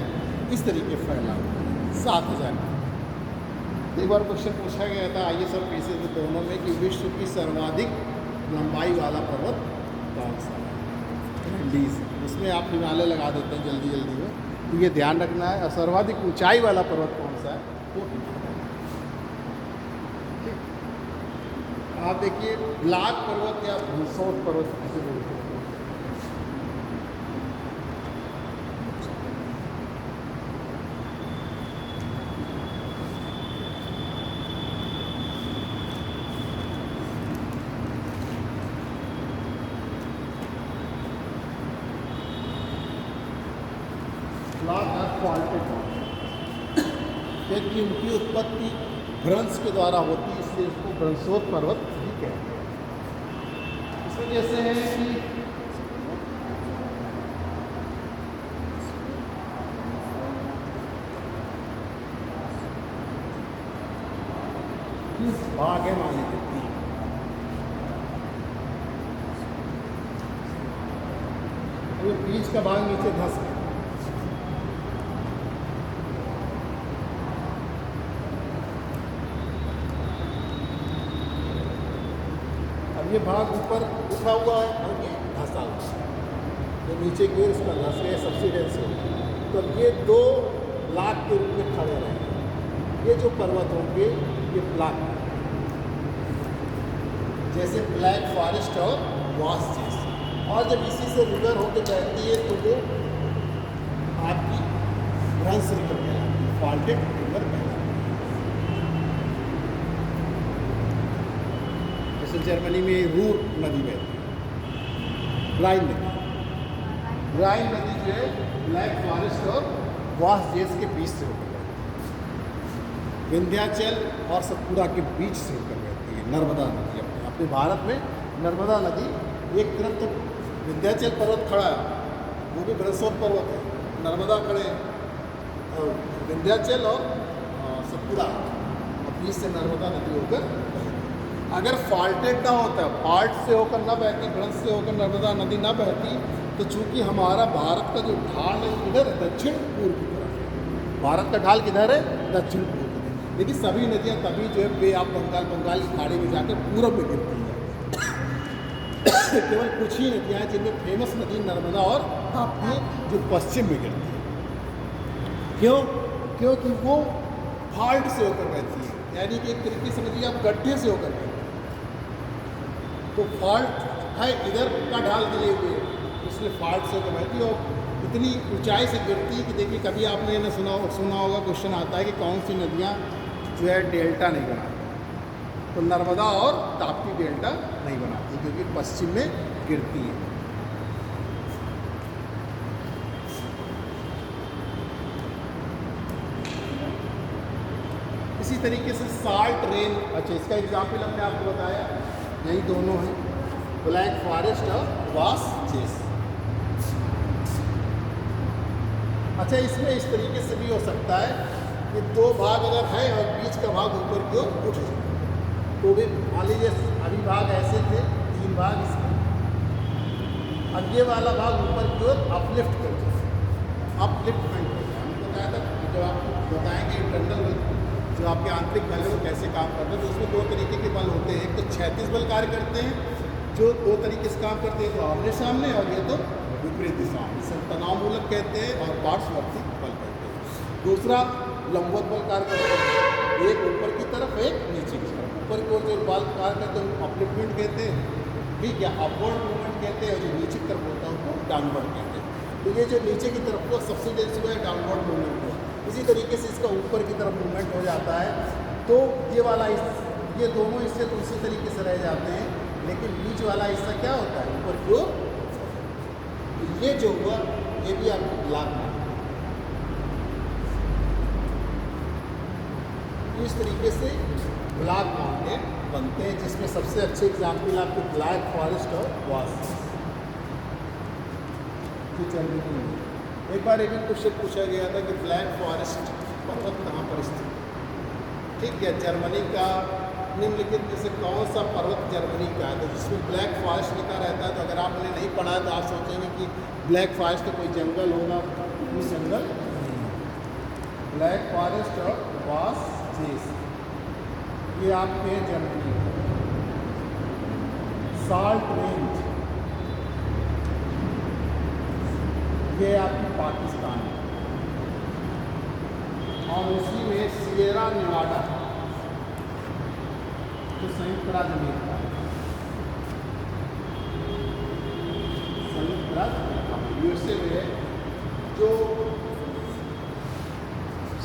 इस तरीके फैला 7,000। एक बार क्वेश्चन पूछा गया था IAS और PCS दोनों में कि विश्व की सर्वाधिक लंबाई वाला पर्वत कौन सा है? एंडीज। उसमें आप हिमालय लगा देते हैं जल्दी जल्दी में, तो ये ध्यान रखना है। और सर्वाधिक ऊंचाई वाला पर्वत कौन सा है? वो हिमालय। ठीक, आप देखिए ब्लैक पर्वत या भूसौत पर्वत किसे बोलते हैं? क्योंकि उनकी उत्पत्ति भ्रंश के द्वारा होती है, इसलिए इसको भ्रंशोत पर्वत भी कहते हैं। इस वजह से है कि किस भाग है मानी जाती है। ये बीच का भाग नीचे धंस गया, ये भाग ऊपर उठा हुआ है और ये धंसा हुआ है, तो नीचे गिर उसका धंस गया सब्सिडेंस हो। तो ये 2 ब्लॉक के रूप में खड़े रहेंगे। ये जो पर्वत होंगे ये ब्लॉक, जैसे ब्लैक फॉरेस्ट और वास जैसे, और जब इसी से रिवर होकर बहती है तो वो आपकी भ्रंश रिवर कहलाती है, फॉल्टेड रिवर कहलाती है। जैसे जर्मनी में रूर नदी बहती है, राइन नदी। राइन नदी जो है ब्लैक फॉरेस्ट और वास जेस के बीच से होकर बहती है, विंध्याचल और सतपुड़ा के बीच से होकर बहती है। नर्मदा नदी अपने भारत में नर्मदा नदी, एक तरफ तो विंध्याचल पर्वत खड़ा है, वो भी भ्रंशोत पर्वत है, नर्मदा खड़े हैं, और विंध्याचल और सतपुड़ा और बीच से नर्मदा नदी होकर। अगर फॉल्टेड ना होता, फॉल्ट से होकर ना बहती, भ्रंश से होकर नर्मदा नदी ना बहती, तो चूंकि हमारा भारत का जो ढाल है इधर है, दक्षिण पूर्व की तरफ है। भारत का ढाल किधर है? दक्षिण पूर्व की तरफ। लेकिन सभी नदियाँ तभी जो है बे ऑफ बंगाल की खाड़ी में जाकर पूरब में गिरती है। केवल कुछ ही नदियाँ हैं जिनमें फेमस नदी नर्मदा और ताप्ती जो पश्चिम में गिरती है। क्यों? क्योंकि वो फॉल्ट से होकर बहती है, यानी कि एक तरीके से समझिए आप गड्ढे से होकर बहती है। तो फॉल्ट है, इधर का ढाल दिए हुए, इसलिए फॉल्ट से होकर बहती है और इतनी ऊंचाई से गिरती है कि देखिए कभी आपने ना सुना होगा, क्वेश्चन आता है कि कौन सी नदियाँ जो है डेल्टा नहीं बनाती, तो नर्मदा और ताप्ती डेल्टा नहीं बनाती क्योंकि पश्चिम में गिरती है। इसी तरीके से साल्ट रेन, अच्छा इसका एग्जाम्पल हमने आपको बताया, यही दोनों हैं, ब्लैक फॉरेस्ट और वास जेस। अच्छा इसमें इस तरीके से भी हो सकता है कि 2 भाग अगर है और बीच का भाग ऊपर की ओर उठ जाए, तो भी मान लीजिए अभी भाग ऐसे थे, 3 भाग इसमें, अब ये वाला भाग ऊपर की ओर अपलिफ्ट कर जाए, अपलिफ्टमेंट हो जाए। हमने बताया था, जब आपको बताएंगे इंटरनल जो आपके आंतरिक बल है वो कैसे काम करते हैं, तो उसमें 2 तरीके के बल होते हैं। एक तो क्षैतिज बल कार्य करते हैं जो 2 तरीके से काम करते हैं, तो आमने सामने, और ये तो विपरीत दिशा में, इसे तनाव मूलक कहते हैं और पार्श्ववर्ती बल कहते हैं। दूसरा लंबवत बल कार्य करते हैं, एक ऊपर की तरफ एक नीचे की तरफ। ऊपर की ओर जो बल कार्य करते हैं अपलिफ्टमेंट कहते हैं, ठीक है, अपवर्ड मूवमेंट कहते हैं, और जो नीचे की तरफ होता है उनको डाउनवर्ड कहते हैं। तो ये जो नीचे की तरफ को सब्सिडेंस हुआ है डाउनवर्ड मूवमेंट हुआ, इसी तरीके से इसका ऊपर की तरफ मूवमेंट हो जाता है, तो ये वाला ये दोनों हिस्से तो उसी तरीके से रह जाते हैं, लेकिन बीच वाला हिस्सा क्या होता है ऊपर की ओर। ये जो हुआ ये भी आपको ब्लॉक है। इस तरीके से ब्लॉक माउंटेन बनते हैं, जिसमें सबसे अच्छे एग्जाम्पल आपको ब्लैक फॉरेस्ट और वास। एक बार एक क्वेश्चन पूछा गया था कि ब्लैक फॉरेस्ट पर्वत कहाँ पर स्थित है? ठीक है, जर्मनी का निम्नलिखित में से कौन सा पर्वत जर्मनी का है? तो जिसमें ब्लैक फॉरेस्ट लिखा रहता है, तो अगर आपने नहीं पढ़ा है तो आप सोचेंगे कि ब्लैक फॉरेस्ट तो कोई जंगल होगा, कोई जंगल नहीं है। ब्लैक फॉरेस्ट और वास चीज ये आपके जर्मनी, साल्ट रेंज ये आपकी पाकिस्तान है, और उसी में सियरा नेवाडा तो संयुक्त राज्य अमेरिका, संयुक्त राज्य यूएसए में है जो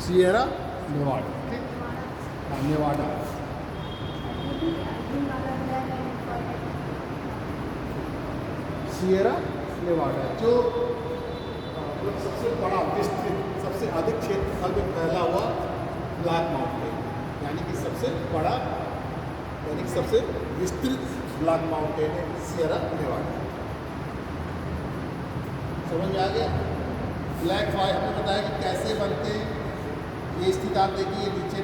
सियरा नेवाडा, ठीक, हाँ नेवाडा। सियरा नेवाडा जो मतलब सबसे बड़ा विस्तृत, सबसे अधिक क्षेत्रफल में फैला हुआ ब्लैक माउंटेन, यानी कि सबसे बड़ा, यानी कि सबसे विस्तृत ब्लैक माउंटेन है सियरा नेवाडा। समझ में आ गया? ब्लैक फॉरेस्ट हमने बताया कि कैसे बनते हैं। ये स्थिति आप देखिए नीचे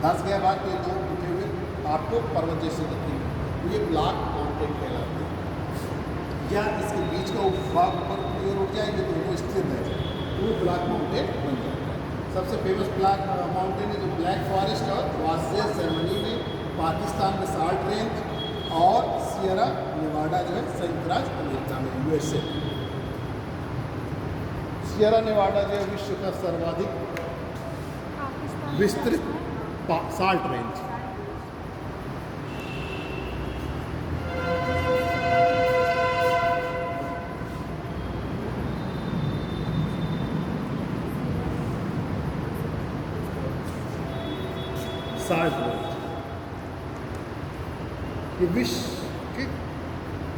10 गया भाग के 2 उठे हुए आपको पर्वत जैसे दिखेंगे, ये ब्लैक माउंटेन कहलाते हैं। या इसके बीच का भाग ऊपर की ओर उठ जाएंगे तो वो स्थिर रह जाए, तो वो ब्लैक माउंटेन बन जाता है। सबसे फेमस ब्लैक माउंटेन है जो ब्लैक फॉरेस्ट और वासेस जर्मनी में, पाकिस्तान में साल्ट रेंज, और सियरा नेवाडा जो है संयुक्त राज्य अमेरिका में, यूएसए। सियरा नेवाडा जो है विश्व का सर्वाधिक विस्तृत साल्ट रेंज। साल्ट रेंज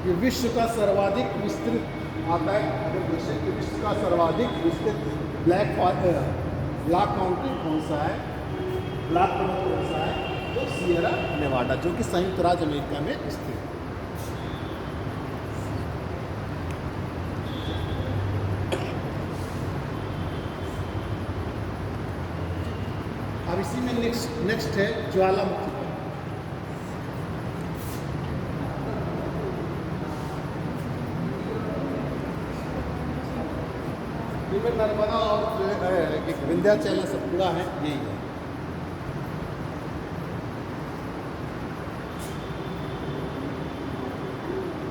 ये विश्व का सर्वाधिक विस्तृत आता है। अगर देखें कि विश्व का सर्वाधिक विस्तृत ब्लैक माउंटेन कौन सा है, ब्लैक पर्वत कौन सा है, तो सियरा नेवाडा जो कि संयुक्त राज्य अमेरिका में स्थित है। अब इसी में नेक्स्ट है ज्वालामुखी। में नर्मदा और विंध्याचल सतपुड़ा है, यही है।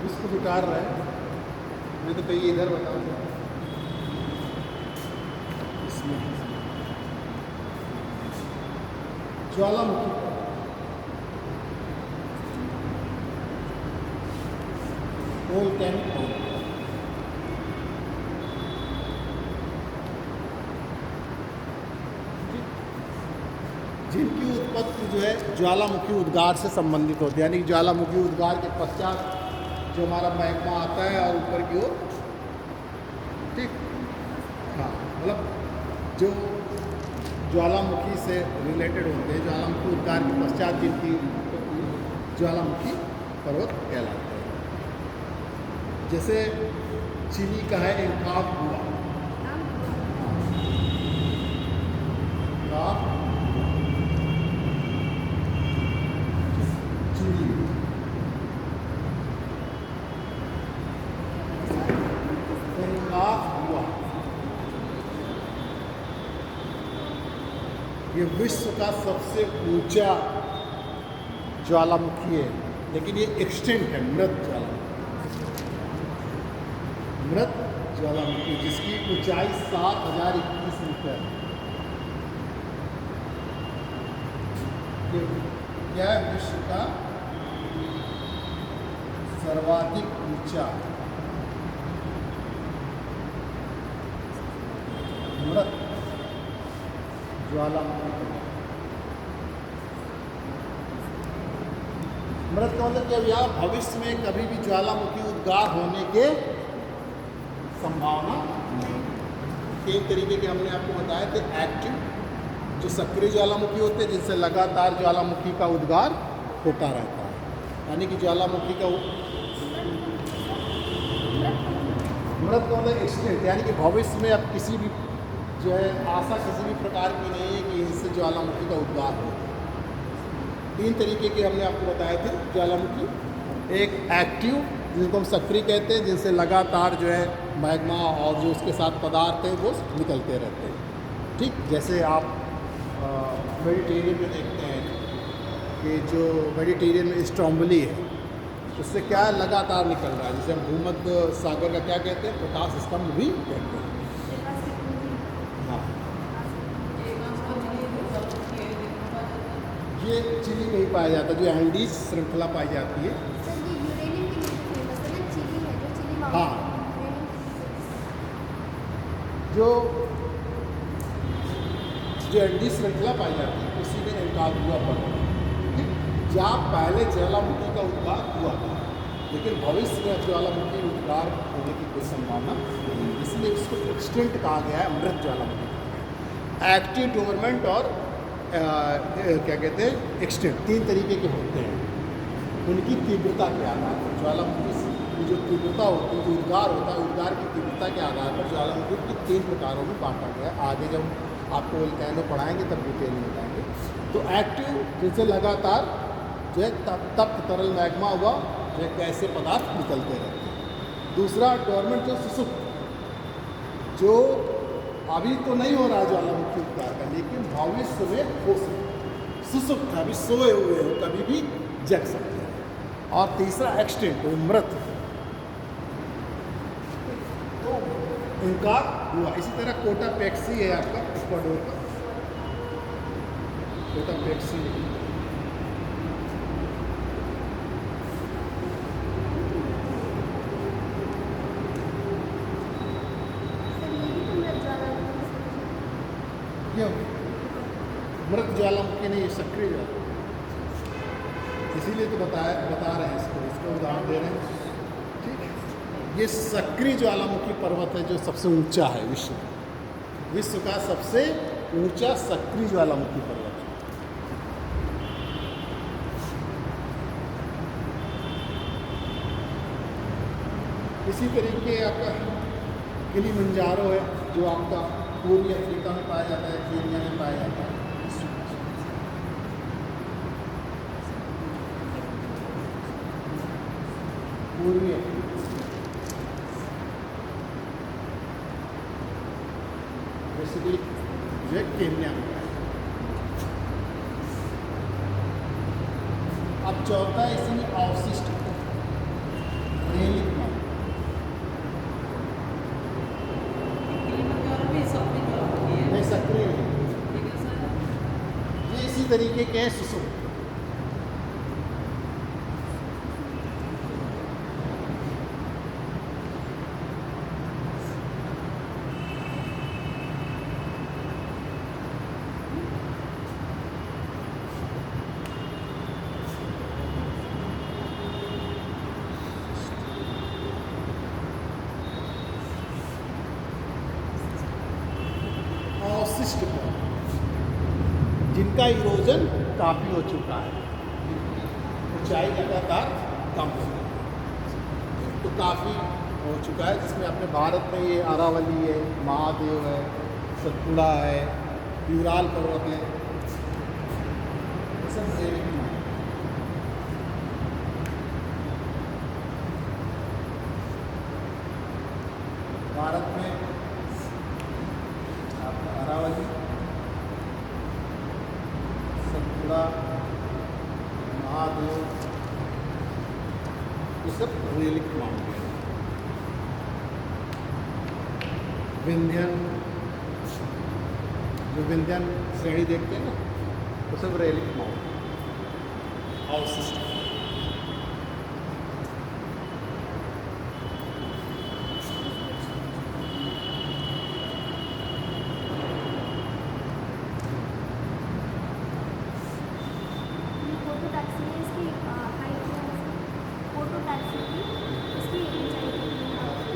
इसको उतार रहा है, मैं तो कहीं इधर बताऊंगा इसमें ज्वालामुखी वोल्केनिक जिनकी उत्पत्ति जो है ज्वालामुखी उद्गार से संबंधित होती है, यानी ज्वालामुखी उद्गार के पश्चात जो हमारा मैग्मा आता है और ऊपर की ओर, ठीक, हाँ, मतलब जो ज्वालामुखी से रिलेटेड होते हैं, ज्वालामुखी उद्गार के पश्चात जिनकी ज्वालामुखी पर्वत कहलाते हैं। जैसे चिली का है इंकागुआ, ये विश्व का सबसे ऊंचा ज्वालामुखी है, लेकिन ये एक्सटेंट है, मृत ज्वालामुखी जिसकी ऊंचाई 7021 मीटर। ये क्या है? विश्व का सर्वाधिक ऊंचा मृत ज्वालामुखी। मृत का मतलब क्या हुआ? भविष्य में कभी भी ज्वालामुखी उद्गार होने के संभावना नहीं। 3 तरीके के हमने आपको बताए थे। एक्टिव, जो सक्रिय ज्वालामुखी होते हैं जिनसे लगातार ज्वालामुखी का उद्गार होता रहता है, यानी कि ज्वालामुखी का मृत का मतलब एक्सटेंट, यानी कि भविष्य में अब किसी भी जो है आशा किसी भी प्रकार की नहीं है कि इससे ज्वालामुखी का उद्गार हो। 3 तरीके के हमने आपको बताए थे ज्वालामुखी। एक एक्टिव, जिसको हम सक्रिय कहते हैं, जिनसे लगातार जो है मैग्मा और जो उसके साथ पदार्थ हैं वो निकलते रहते हैं। ठीक, जैसे आप मेडिटेरियन में देखते हैं कि जो मेडिटेरियन में स्ट्रोम्बोली है, उससे क्या लगातार निकल रहा है, जिसे हम भूमध्य सागर का क्या कहते हैं, प्रकाश स्तंभ भी कहते हैं। हाँ, ये चिली में ही पाया जाता है, जो एंडीज श्रृंखला पाई जाती है। सर ये यूरेनियम के लिए फेमस है ना, चिली है जो चिली माउंटेन। हाँ, जो एंडीज श्रृंखला पाई जाती है उसी में एंकागुआ पर्वत, जहाँ पहले ज्वालामुखी का उद्गार हुआ था, लेकिन भविष्य में ज्वालामुखी उद्गार होने की कोई संभावना नहीं, इसलिए इसको एक्सटेंट कहा गया है, मृत ज्वालामुखी। एक्टिव, डोरमेंट और क्या कहते हैं एक्सटेंट, 3 तरीके के होते हैं। उनकी तीव्रता के आधार पर ज्वालामुखी की जो तीव्रता होती है, जो उद्गार होता है, उद्गार की तीव्रता के आधार पर ज्वालामुखी को 3 प्रकारों में बांटा गया है। आगे जब आपको वोल्केनो पढ़ाएंगे तब डिटेल में बताएंगे। तो एक्टिव, जिनसे लगातार जो है तप्त तरल मैग्मा हुआ जो है कैसे पदार्थ निकलते रहते हैं। दूसरा डोरमेंट, जो सुसुप्त, जो अभी तो नहीं हो रहा ज्वालामुखी उद्गार का, लेकिन भविष्य में हो सकता है। सुसुप्त है, अभी सोए हुए हो, कभी भी जग सकते हैं। और तीसरा एक्सटेंट, वो मृत, तो उनका हुआ। इसी तरह कोटापेक्सी है आपका इक्वाडोर का, कोटापेक्सी क्यों मृत ज्वालामुखी नहीं, सक्रिय ज्वालामुखी, इसीलिए तो बता रहे हैं इसको उदाहरण दे रहे हैं। ठीक है, ये सक्रिय ज्वालामुखी पर्वत है जो सबसे ऊंचा है विश्व का सबसे ऊंचा सक्रिय ज्वालामुखी पर्वत है। इसी तरीके आपका किलिमंजारो है, जो आपका पूर्वी अफ्रीका में पाया जाता है, केन्या में पाया जाता है। पूर्वी अफ्रीका, बेसिकली जो है केन्या में पाया जाता है। अब चौथा इसमें अवशिष्ट रेलिक माउंट, सक्रिय नहीं, ये इसी तरीके के हैं सुसुप्त। अवशिष्ट जिनका इरोजन काफ़ी हो चुका है, ऊंचाई लगातार कम हो तो काफ़ी हो चुका है, जिसमें अपने भारत में ये अरावली है, महादेव है, सतपुड़ा है, यूराल पर्वत है, ये सब रेलिक माउंट। भारत में अरावली, सतपुड़ा, महादेव, ये सब रेलिक माउंट है। विंध्यन, जो विंध्यन श्रेणी देखते हैं ना, वो सब रेलिक माउंट अवशिष्ट।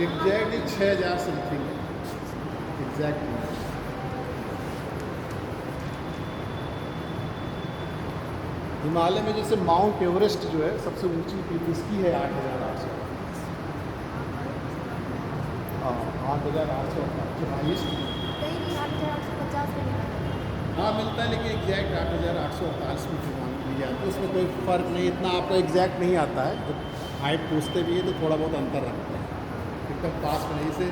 Exactly 6000 something exact. हिमालय में जैसे माउंट एवरेस्ट जो है सबसे ऊंची पीक, इसकी है 8800। हाँ 8,844। कहीं नहीं 8,850 में मिला। हाँ मिलता है, लेकिन एग्जैक्ट 8,848 में मिल जाती है, उसमें कोई फ़र्क नहीं, इतना आपको एग्जैक्ट नहीं आता है। जब हाइट पूछते भी है तो थोड़ा बहुत अंतर रखते हैं, एकदम पास में नहीं से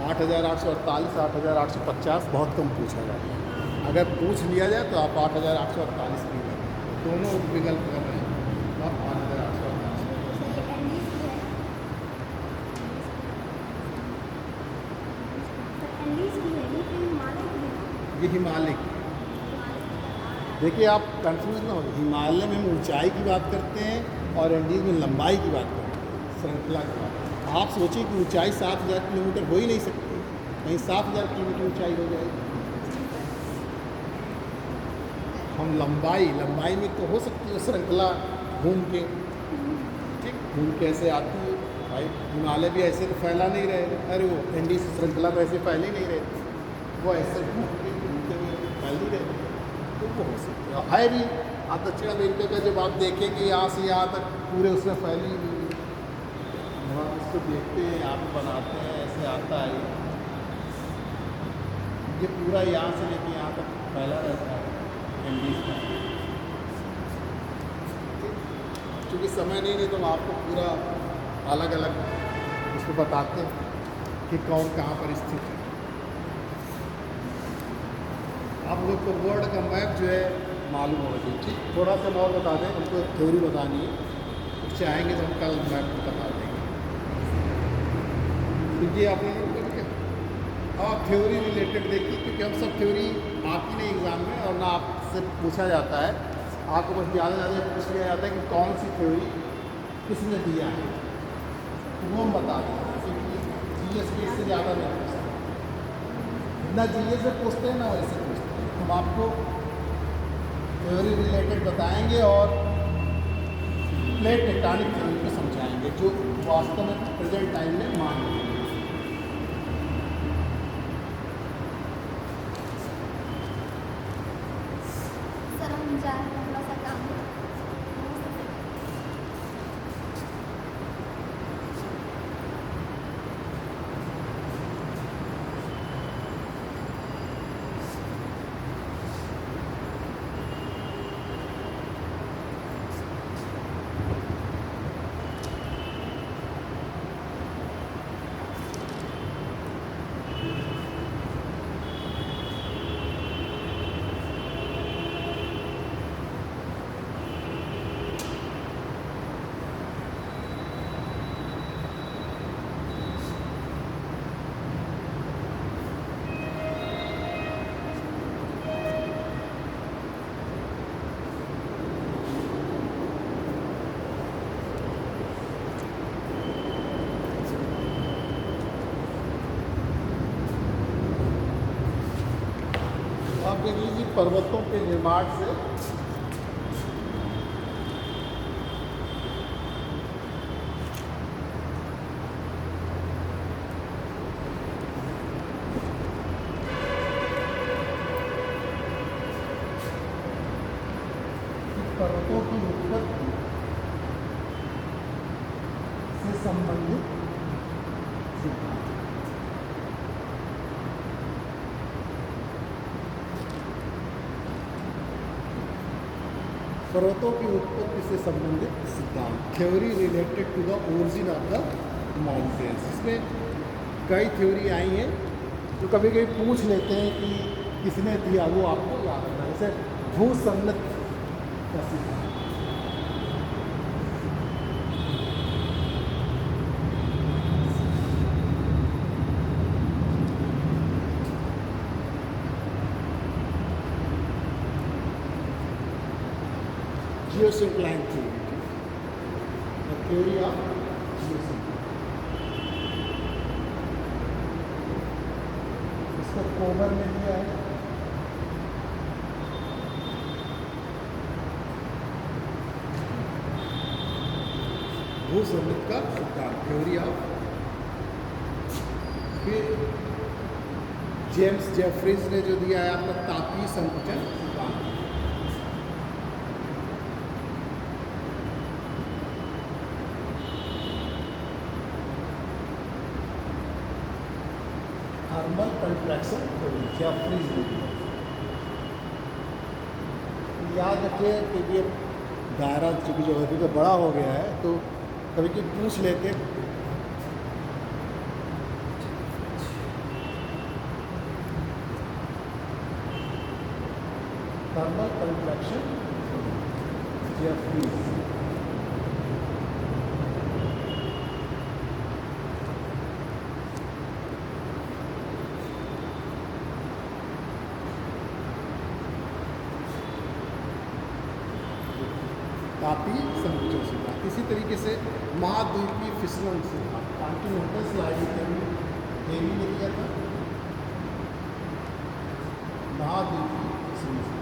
8,848 8,850 बहुत कम पूछा जाता है। अगर पूछ लिया जाए तो आप 8,848 भी लें, दोनों विकल्प कर रहे हैं तो आप 8,848। तो ये एंडीज की है। तो एंडीज की है, ये फिर हिमालय की है। ये हिमालय की, देखिए आप कंफ्यूज ना हो, हिमालय में हम ऊंचाई की बात करते हैं और एंडीज में लंबाई की बात करते हैं, श्रृंखला की बात। आप सोचिए कि ऊंचाई 7,000 किलोमीटर हो ही नहीं सकती, कहीं 7,000 किलोमीटर ऊंचाई हो जाएगी। हम लंबाई में तो हो सकती है श्रृंखला घूम के, ठीक घूम के ऐसे आती है भाई, हिमालय भी ऐसे तो फैला नहीं रहेगा, अरे वो एंडीज श्रृंखला तो ऐसे फैल ही नहीं रहती, वो ऐसे घूमते हुए फैल ही रहती, तो वो हो सकता है भी। आप दक्षिण अमेरिका का जब आप देखें कि यहाँ से यहाँ तक पूरे उसमें फैली हुई है, हम इसको देखते हैं, यहाँ पे बनाते हैं, ऐसे आता है ये पूरा यहाँ से लेके यहाँ तक फैला रहता है एंडीज का। क्योंकि समय नहीं तो हम आपको पूरा अलग अलग उसको बताते हैं कि कौन कहाँ पर स्थित है। आप लोग को वर्ल्ड का मैप जो है मालूम होना चाहिए, ठीक। थोड़ा सा और बता दें, हमको थ्योरी बतानी है, तो चाहेंगे तो हम कल मैप बता देंगे। क्योंकि आपने और थ्योरी रिलेटेड देखिए, क्योंकि हम सब थ्योरी आती नहीं एग्ज़ाम में और ना आपसे पूछा जाता है, आपको बस ज़्यादा पूछ लिया जाता है कि कौन सी थ्योरी किसने दिया है, तो वो हम बता दें। क्योंकि GS के इससे ज़्यादा नहीं पूछते, ना GS से पूछते हैं ना वैसे पूछते हैं। हम आपको थ्योरी रिलेटेड बताएंगे और प्लेट टेक्टोनिक थ्योरी को समझाएंगे, जो वास्तव में प्रेजेंट टाइम में मान है। सर हम जा रहे हैं, थोड़ा सा काम है। आप देख लीजिए पर्वतों के निर्माण से पर्वतों की उत्पत्ति से संबंधित सिद्धांत। पर्वतों की उत्पत्ति से संबंधित सिद्धांत, theory related to the origin of the mountains. इसमें कई थ्योरी आई हैं जो कभी कभी पूछ लेते हैं कि किसने दिया, वो आपको याद रखना है। जैसे भूसंगत का सिद्धांत, geosyncline theory, the theory of geosyncline. इसको कोमर ने दिया है। भूसंगत का सिद्धांत, थ्योरी ऑफ। फिर जेम्स जेफरीज ने जो दिया है आपका तापीय संकुचन सिद्धांत। Thermal contraction theory, Jefferies theory. याद रखिए कि ये दायरा चूँकि ज्योग्राफी का बड़ा हो गया है तो कभी कभी पूछ लेते थर्मल कंट्रैक्शन जेफरीज। तापीय संकुचन सिद्धांत। इसी तरीके से महाद्वीपीय फिसलन सिद्धांत, कॉन्टिनेंटल स्लाइडिंग थ्योरी ने दिया था। महाद्वीपीय फिसलन सिद्धांत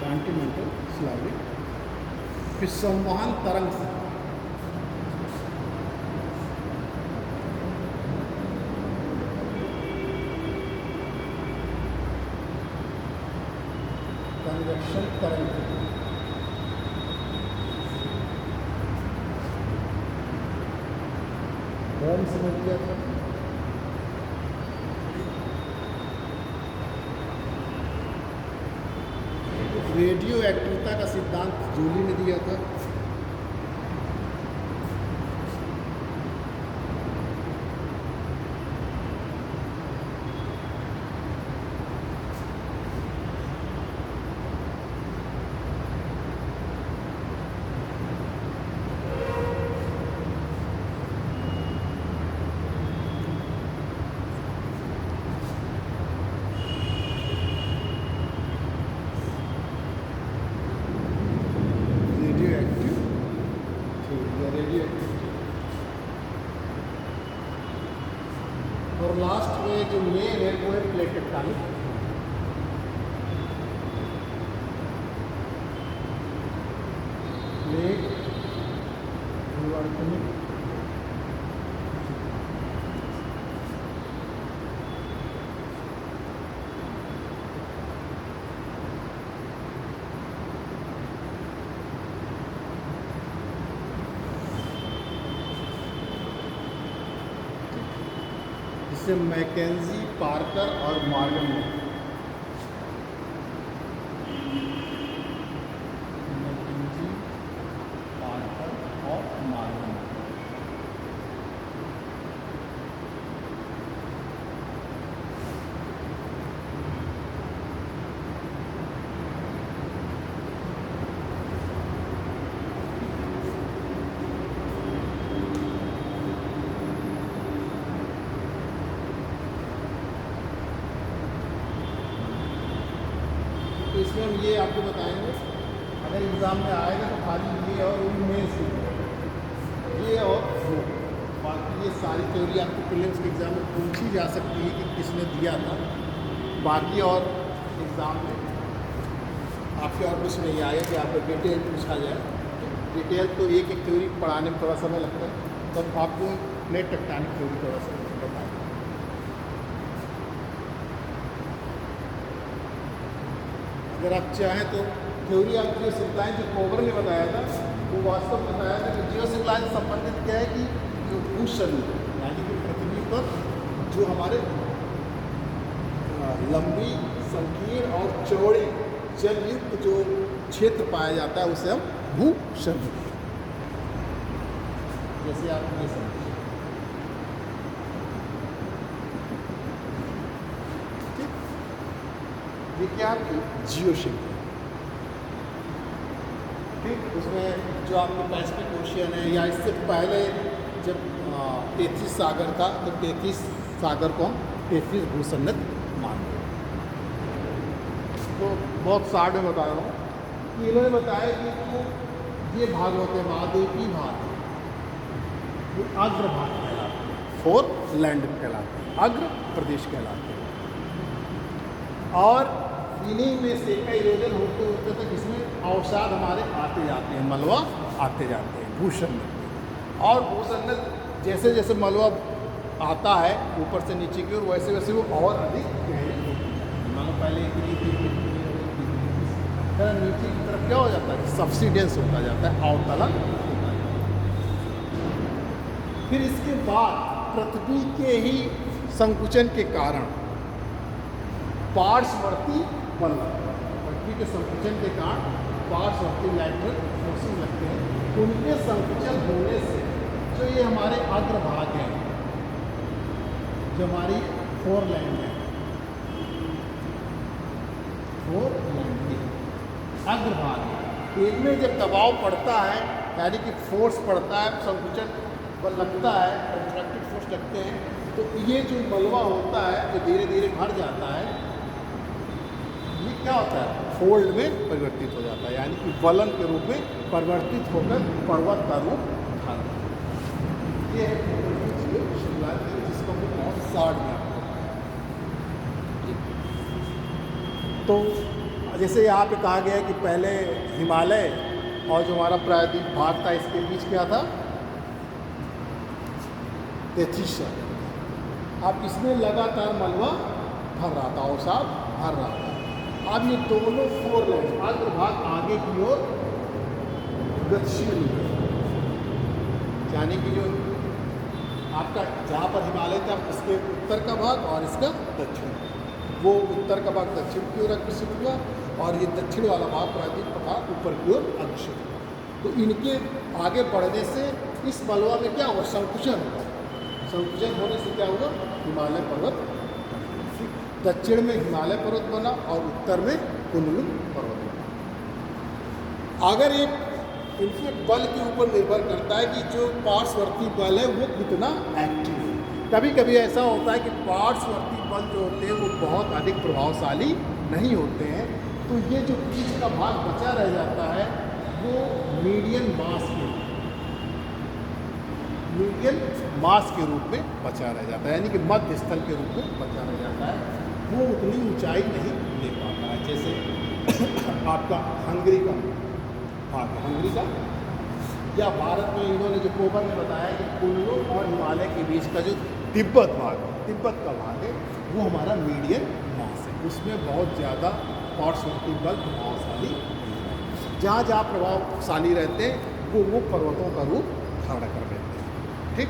कॉन्टिनेंटल स्लाइडिंग फिर संवहन तरंग से कन्वेक्शन तरंग कौन समझ गया था? रेडियो एक्टिविटी का सिद्धांत जूली ने दिया था। और लास्ट में जो मेन है वो है प्लेट टेक्टोनिक। प्लेट परिवर्तनिक जिसे मैकेंजी, पार्कर और मॉर्गन ने मैकेंजी, पार्कर और मॉर्गन तो इसमें हम ये आपको बताएंगे, अगर एग्ज़ाम में आएगा तो खाली ये और मेंस ये और वो, बाकी ये सारी थ्योरी आपको प्रीलिम्स के एग्ज़ाम में पूछी जा सकती है कि किसने दिया था। बाकी और एग्ज़ाम में आपके और कुछ नहीं आएगा कि आपको डिटेल पूछा जाए। डिटेल तो एक एक थ्योरी पढ़ाने में थोड़ा समय लगता है, तब आपको प्लेट टेक्टोनिक थ्योरी थोड़ा सा बताएंगे। अगर आप चाहें तो थ्योरी ऑफ जियोसिंक्लाइन जो कोबर ने बताया था, वो वास्तव में बताया था कि जियोसिंक्लाइन से संबंधित क्या है कि जो भूशरीर यानी कि पृथ्वी पर जो हमारे लंबी, संकीर्ण और चौड़े जलयुक्त जो क्षेत्र पाया जाता है उसे हम भूशरीर, जैसे आप ये समझिए। ये क्या आपकी जियोशिंक्लाइन, ठीक। उसमें जो आपके पैसिफिक ओशियन है, या इससे पहले जब 33 सागर था तो 33 सागर को हम 33 भूसन्निध मानते हैं। तो बहुत शार्ट में बता रहा हूँ कि इन्होंने बताया कि जो ये भाग होते हैं महाद्वीपीय भाग, वो अग्र भाग कहलाते हैं, फोर्थ लैंड कहलाते हैं, अग्र प्रदेश कहलाते हैं। और इन्हीं में से का इरोजन होते होते तक इसमें अवसाद हमारे आते जाते हैं, मलबा आते जाते हैं भूसंगत। और भूसंगत जैसे जैसे मलबा आता है ऊपर से नीचे की ओर, वैसे वैसे वो और अधिक गहरी होती है। मानो पहले इतनी थी, नीचे की तरफ क्या हो जाता है, सब्सिडेंस होता जाता है, अवतलन होता जाता है। फिर इसके बाद पृथ्वी के ही संकुचन के कारण पार्श्ववर्ती बल लगता है। पृथ्वी के संकुचन के कारण पार्श्ववर्ती लैटरल फोर्सेस लगते हैं। उनके संकुचन होने से जो ये हमारे अग्रभाग हैं, जो हमारी फोरलैंड है, फोरलैंड की अग्रभाग, इनमें जब दबाव पड़ता है यानी कि फोर्स पड़ता है, संकुचन बल लगता है, कंट्रैक्टिव फोर्स लगते हैं, तो ये जो मलबा होता है जो धीरे धीरे भर जाता है, ये क्या होता है, फोल्ड में परिवर्तित हो जाता है, यानी कि वलन के रूप में परिवर्तित होकर पर्वत का रूप धारण करता है। ये है शुरुआत में जिसको हम बहुत साड़ में आपको। तो जैसे यहाँ पे कहा गया है कि पहले हिमालय और जो हमारा प्रायद्वीप भाग था इसके बीच क्या था, तेथिसा। अब इसमें लगातार मलबा भर रहा था, अवसाद भर रहा था। अब ये दोनों फोरलैंड अग्रभाग आगे की ओर गतिशील हो गए, यानी कि जो आपका जहाँ पर हिमालय था इसके उत्तर का भाग और इसका दक्षिण, वो उत्तर का भाग दक्षिण की ओर अग्रसित हुआ और ये दक्षिण वाला भाग प्रायद्वीप का भाग ऊपर की ओर अग्रसित हुआ। तो इनके आगे बढ़ने से इस मलबा में क्या हुआ, संकुचन हुआ। संकुचन होने से क्या हुआ, हिमालय पर्वत, दक्षिण में हिमालय पर्वत बना और उत्तर में कुनलुन पर्वत बना। अगर एक इनके बल के ऊपर निर्भर करता है कि जो पार्श्ववर्ती बल है वो कितना एक्टिव है। कभी कभी ऐसा होता है कि पार्श्ववर्ती बल जो होते हैं वो बहुत अधिक प्रभावशाली नहीं होते हैं, तो ये जो बीच का भाग बचा रह जाता है वो मीडियन मास के रूप में बचा रह जाता है, यानी कि मध्य स्थल के रूप में बचा रह जाता है। वो उतनी ऊंचाई नहीं ले पाता है। जैसे आपका हंगरी का भाग, हंगरी का या भारत में इन्होंने जो कोबर ने बताया कि कुल्लू और हिमालय के बीच का जो तिब्बत भाग, तिब्बत का भाग है वो हमारा मीडियन मास है, उसमें बहुत ज़्यादा पार्श्ववर्ती बल प्रभावशाली नहीं है। जहाँ जहाँ प्रभावशाली रहते हैं वो पर्वतों का रूप धारण कर लेते हैं। ठीक,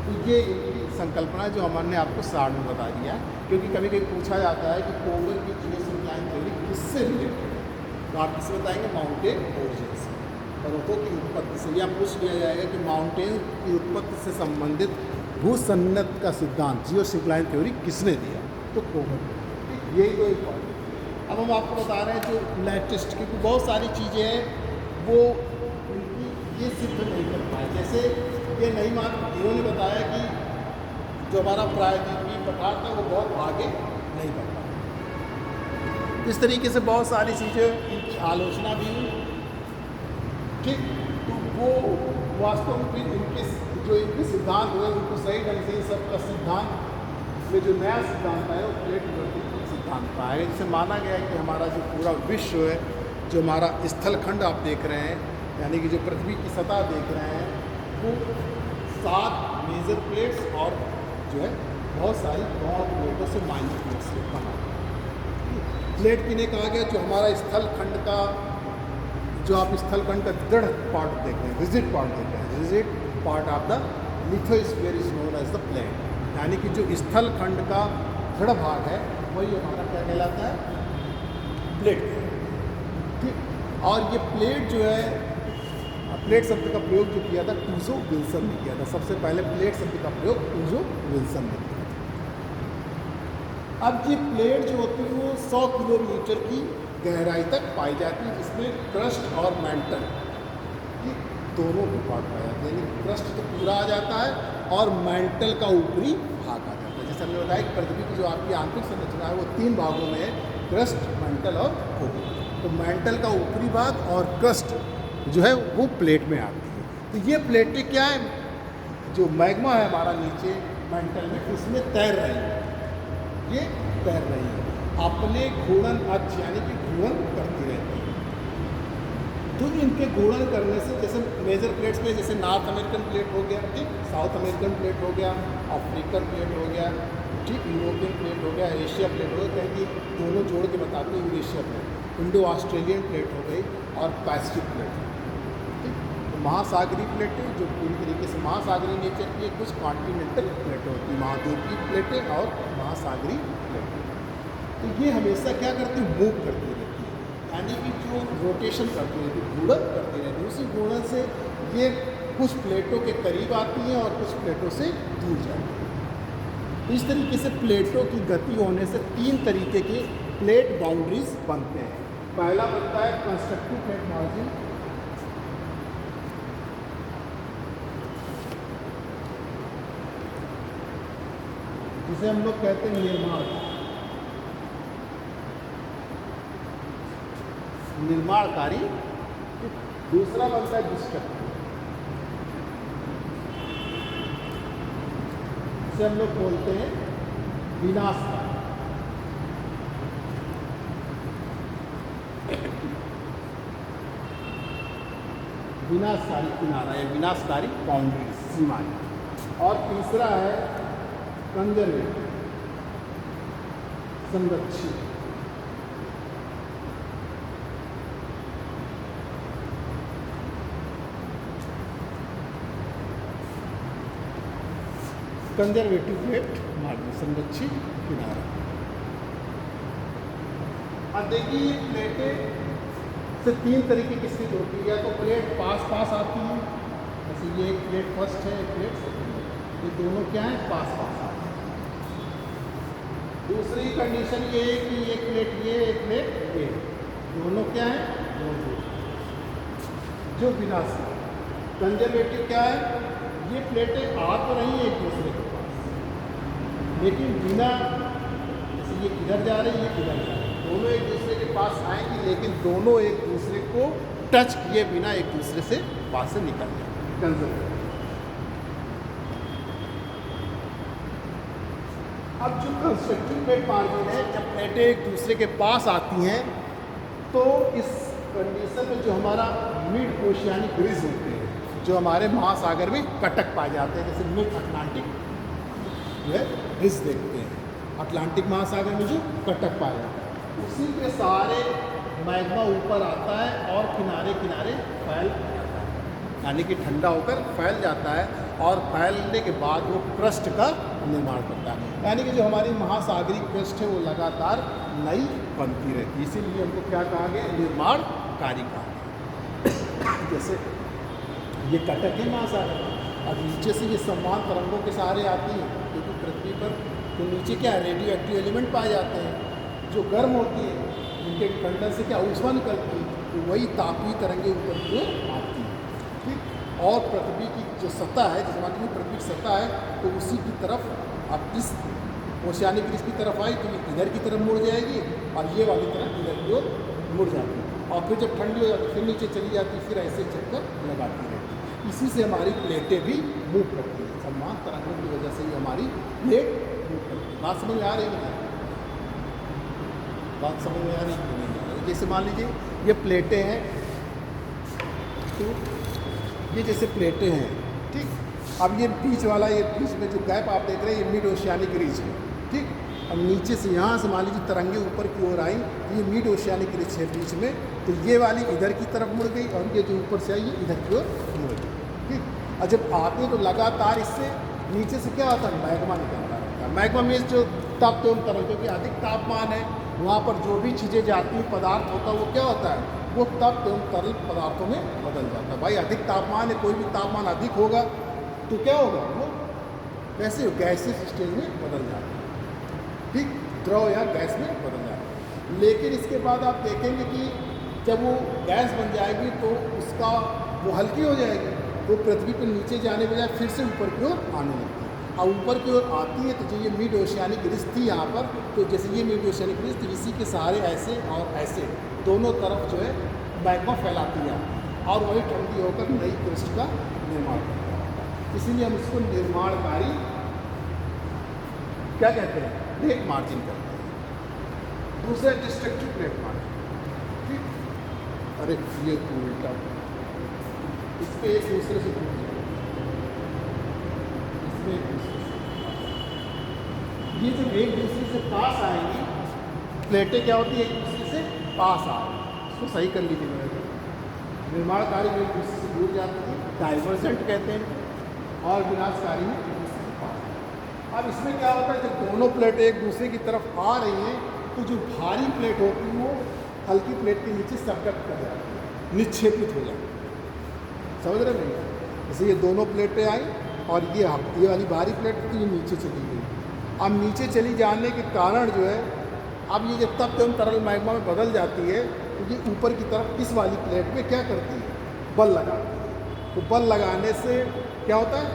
तो ये इनकी संकल्पना जो हमने आपको सार में बता दिया है, क्योंकि कभी कभी पूछा जाता है कि कोबर की जियोसिंक्लाइन थ्योरी किससे रिलेटेड है, तो आप किससे बताएंगे, माउंटेन ओरिजिन से, पर्वतों की उत्पत्ति से। या पूछ लिया जाएगा कि माउंटेन की उत्पत्ति से संबंधित भूसन्नत का सिद्धांत जियोसिंक्लाइन थ्योरी किसने दिया, तो कोबर। यही तो एक पॉइंट है। अब हम आपको बता रहे हैं जो लेटेस्ट, क्योंकि बहुत सारी चीज़ें हैं वो उनकी ये सिद्ध नहीं कर पाए। जैसे ये नहीं इन्होंने बताया कि जो हमारा प्रायद्वीपीय पठार था वो बहुत आगे नहीं बढ़ पाया। इस तरीके से बहुत सारी चीज़ें की आलोचना भी हुई। ठीक, तो वो वास्तव में फिर इनके सिद्धांत हुए उनको सही ढंग से सबका सिद्धांत में जो नया सिद्धांत आया वो प्लेट विवर्तित सिद्धांत आया, जिसे माना गया है कि हमारा जो पूरा विश्व है, जो हमारा स्थलखंड आप देख रहे हैं, यानी कि जो पृथ्वी की सतह देख रहे हैं, वो 7 मेजर प्लेट्स और जो है बहुत सारी गौण प्लेटों से माइनर प्लेट से बना। प्लेट किन्हें कहा गया, जो हमारा स्थलखंड का, जो आप स्थलखंड का दृढ़ पार्ट देख रहे हैं, रिजिड पार्ट देख रहे हैं, rigid part of the lithosphere is known as the plate, यानी कि जो स्थलखंड का दृढ़ भाग है वही हमारा क्या कहलाता है, प्लेट। ठीक, और ये प्लेट जो है, प्लेट शब्द का प्रयोग जो किया था टूजो विल्सन ने किया था। सबसे पहले प्लेट शब्द का प्रयोग टूजो विल्सन ने किया था। अब ये प्लेट जो होती है वो 100 किलोमीटर की गहराई तक पाई जाती है, जिसमें क्रस्ट और मैंटल दोनों के पार्ट पाए जाते हैं। यानी क्रस्ट तो पूरा आ जाता है और मैंटल का ऊपरी भाग आ जाता है। जैसे हमने बताया कि पृथ्वी की जो आपकी आंतरिक संरचना है वो 3 भागों में है, क्रस्ट, मैंटल और कोर। तो मैंटल का ऊपरी भाग और क्रस्ट जो है वो प्लेट में आती है। तो ये प्लेटें क्या है, जो मैग्मा है हमारा नीचे मैंटल में, उसमें तैर रही है, ये तैर रही है। अपने घूर्णन अक्ष यानी कि घूर्णन करती रहती है। तो इनके घूर्णन करने से जैसे मेजर प्लेट्स में जैसे नॉर्थ अमेरिकन प्लेट हो गया, ठीक, साउथ अमेरिकन प्लेट हो गया, अफ्रीकन प्लेट हो गया, ठीक, यूरोपियन प्लेट हो गया, एशिया प्लेट हो गया, कहें कि दोनों जोड़ के बताते हैं Eurasia plate, Indo Australian plate हो गई और पैसिफिक प्लेट, ठीक। तो महासागरीय प्लेटें जो पूरी तरीके से महासागरीय नेचर की, कुछ कॉन्टिनेंटल प्लेटें होती हैं, महाद्वीपीय प्लेटें और महासागरीय प्लेटें। तो ये हमेशा क्या करती है, मूव करती रहती है, यानी कि जो रोटेशन करती रहती है, घूर्णन करती रहती है। उसी घूर्णन से ये कुछ प्लेटों के करीब आती हैं और कुछ प्लेटों से दूर जाती हैं। इस तरीके से प्लेटों की गति होने से 3 तरीके के प्लेट बाउंड्रीज बनते हैं। पहला बनता है कंस्ट्रक्टिव प्लेट मार्जिन, जिसे हम लोग कहते हैं निर्माणकारी। दूसरा बनता है डिस्ट्रक्टिव, जिसे हम लोग बोलते हैं विनाशकारी। विनाशकारी किनारा या विनाशकारी बाउंड्री, सीमाएं। और तीसरा है कंजर्वेटिव, संरक्षित। कंजर्वेटिव प्लेट मार्जिन, संरक्षित किनारा। अब देखिए ये प्लेटें से 3 तरीके की स्थिति होती है, या तो प्लेट पास पास आती है, जैसे ये एक प्लेट फर्स्ट है, एक प्लेट सेकंड है, ये दोनों क्या है, पास पास आते हैं। दूसरी कंडीशन ये है कि एक प्लेट ये, एक प्लेट ये, दोनों क्या है, दोनों जो विनाशी। कंजर्वेटिव क्या है, ये प्लेटें आ तो रही हैं एक दूसरे के पास, लेकिन बिना, जैसे ये इधर जा रही है, ये इधर जा रही है, दोनों एक दूसरे के पास आएंगी, लेकिन दोनों एक दूसरे को टच किए बिना एक दूसरे से पास से निकल जाएंगे। कंजर्वेटिव। अब जो कंस्ट्रक्टिव प्लेट मार्जिन है, जब प्लेटें एक दूसरे के पास आती हैं तो इस कंडीशन में जो हमारा मिड ओशियानिक रिज होते हैं, जो हमारे महासागर में कटक पाए जाते हैं, जैसे मिड अटलांटिक जो है रिज देखते हैं, अटलांटिक महासागर में जो कटक पाया जाता है, उसी के सहारे मैग्मा ऊपर आता है और किनारे किनारे फैल जाता है, यानी कि ठंडा होकर फैल जाता है और फैलने के बाद वो क्रस्ट का निर्माण करता है। यानी कि जो हमारी महासागरीय क्रस्ट है वो लगातार नई बनती रहती है, इसीलिए हमको क्या कहा गया, निर्माणकारी कहा गया। जैसे ये कटक है महासागर, अब नीचे से ये समान तरंगों के सहारे आती हैं, क्योंकि पृथ्वी पर तो नीचे क्या है, रेडियो एक्टिव एलिमेंट पाए जाते हैं जो गर्म होती है, उनके खंडन से क्या ऊष्मा निकलती है, तो वही तापीय तरंगें ऊपर की ओर आती हैं, ठीक। और पृथ्वी की जो सतह है, जिस मामले में पृथ्वी की सतह है, तो उसी की तरफ अब इस ओशियानिक रिज की तरफ आई तो ये इधर की तरफ मुड़ जाएगी और ये वाली तरफ इधर की ओर मुड़ जाती है, और फिर जब ठंडी हो जाती है फिर नीचे चली जाती है, फिर ऐसे चक्कर लगाती रहती है। इसी से हमारी प्लेटें भी मूव करती हैं, समान तरंगों की वजह से ही हमारी प्लेट मूव करती है। बात समझ में आ रही है? बात समझ में आ रही है नहीं आ रही? जैसे मान लीजिए ये प्लेटें हैं, तो ये जैसे प्लेटें हैं, ठीक। अब ये बीच वाला, ये बीच में जो गैप आप देख रहे हैं, ये मिड ओशियानिक रिज है, ठीक। अब नीचे से यहाँ से मान लीजिए तरंगे ऊपर की ओर आई, ये मिड ओशियानिक रिज है बीच में, तो ये वाली इधर की तरफ मुड़ गई और ये जो ऊपर से आई ये इधर की ओर मुड़ गई, ठीक। और जब आते हैं तो लगातार इससे नीचे से क्या होता है, मैग्मा निकलता रहता है। मैग्मा में जो तप्त एवं तरल, क्योंकि अधिक तापमान है, वहाँ पर जो भी चीज़ें जाती हैं, पदार्थ होता है, वो क्या होता है, वो तप्त एवं तरल पदार्थों में बदल जाता है। भाई अधिक तापमान है, कोई भी तापमान अधिक होगा तो क्या होगा, वो कैसे गैसेस स्टेज में बदल जाता है, ठीक, द्रव या गैस में बदल जाता है। लेकिन इसके बाद आप देखेंगे कि जब वो गैस बन जाएगी तो उसका वो हल्की हो जाएगी, तो पृथ्वी पर नीचे जाने बजाय फिर से ऊपर की ओर आने लगती है। और ऊपर की ओर आती है तो जो ये मिड ओशियानिक रिज थी यहाँ पर, तो जैसे ये मिड ओशियानिक रिज थी, इसी के सहारे ऐसे और ऐसे दोनों तरफ जो है मैग्मा फैलाती है और वही ठंडी होकर नई क्रस्ट का निर्माण करता है। इसीलिए हम इसको निर्माणकारी क्या कहते हैं, प्लेट मार्जिन कहते हैं। दूसरा डिस्ट्रक्टिव प्लेट मार्क, ठीक। अरे ये उल्टा, इस पे एक दूसरे से दूर जाए, इसमें एक दूसरे से, ये जब एक दूसरे से पास आएंगी प्लेटें क्या होती है, एक दूसरे से पास आ रही, इसको सही कर लीजिए मेरे। निर्माण कार्य में एक दूसरे से दूर जाती है, डाइवर्जेंट कहते हैं, और विनाशकारी में एक दूसरे से पास। अब इसमें क्या होता है, जब दोनों प्लेटें एक दूसरे की तरफ आ रही हैं तो जो भारी प्लेट होती है वो हल्की प्लेट के नीचे सबकट कर जाती है, निक्षेपित हो जाती है। समझ रहे नहीं? जैसे ये दोनों प्लेटें आई और ये वाली भारी प्लेट थी, ये नीचे चली गई। अब नीचे चली जाने के कारण जो है, अब ये जब तब एवं तरल मैग्मा में बदल जाती है तो ये ऊपर की तरफ इस वाली प्लेट में क्या करती है, बल लगाती है। तो बल लगाने से क्या होता है,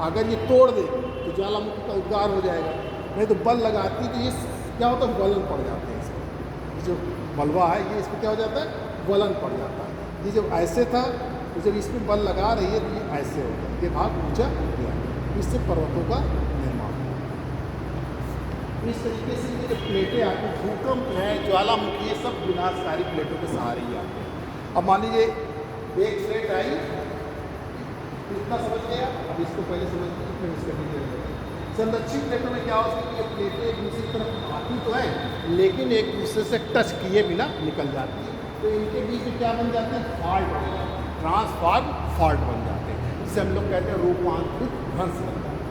अगर ये तोड़ दे तो ज्वालामुखी का उद्गार हो जाएगा, नहीं तो बल लगाती है तो ये क्या होता है, वलन पड़ जाते हैं इसमें। जो मलबा है ये इसमें क्या हो जाता है, वलन पड़ जाता है। ये जब ऐसे था तो जब इसमें बल लगा रही है तो ये ऐसे होता है, ये भाग ऊंचा हो गया, इससे पर्वतों का निर्माण होता है। इस तरीके से ये जो प्लेटें आती हैं, भूकंप है, ज्वालामुखी, ये सब विनाशकारी प्लेटों के सहारे ही आते हैं। अब मान लीजिए एक प्लेट आई, इतना समझ गया, अब इसको पहले समझ लीजिए, फिर इसका डिटेल है। संरक्षित प्लेटों में क्या होता है कि ये प्लेटें एक दूसरे की तरफ आती तो है लेकिन एक दूसरे से टच किए बिना निकल जाती है, तो इनके बीच में क्या बन जाते हैं, फॉल्ट बन जाते हैं, ट्रांसफॉर्म फॉल्ट बन जाते हैं, जिसे हम लोग कहते हैं रूपांतरित ध्वंस बन जाते हैं।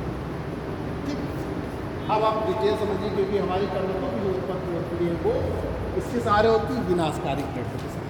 ठीक, अब आप डिटेल समझिए, क्योंकि हमारी पर्वतों की जो उत्पत्ति होती है वो इसके सहारे होती है, विनाशकारी प्लेटों के सहारे।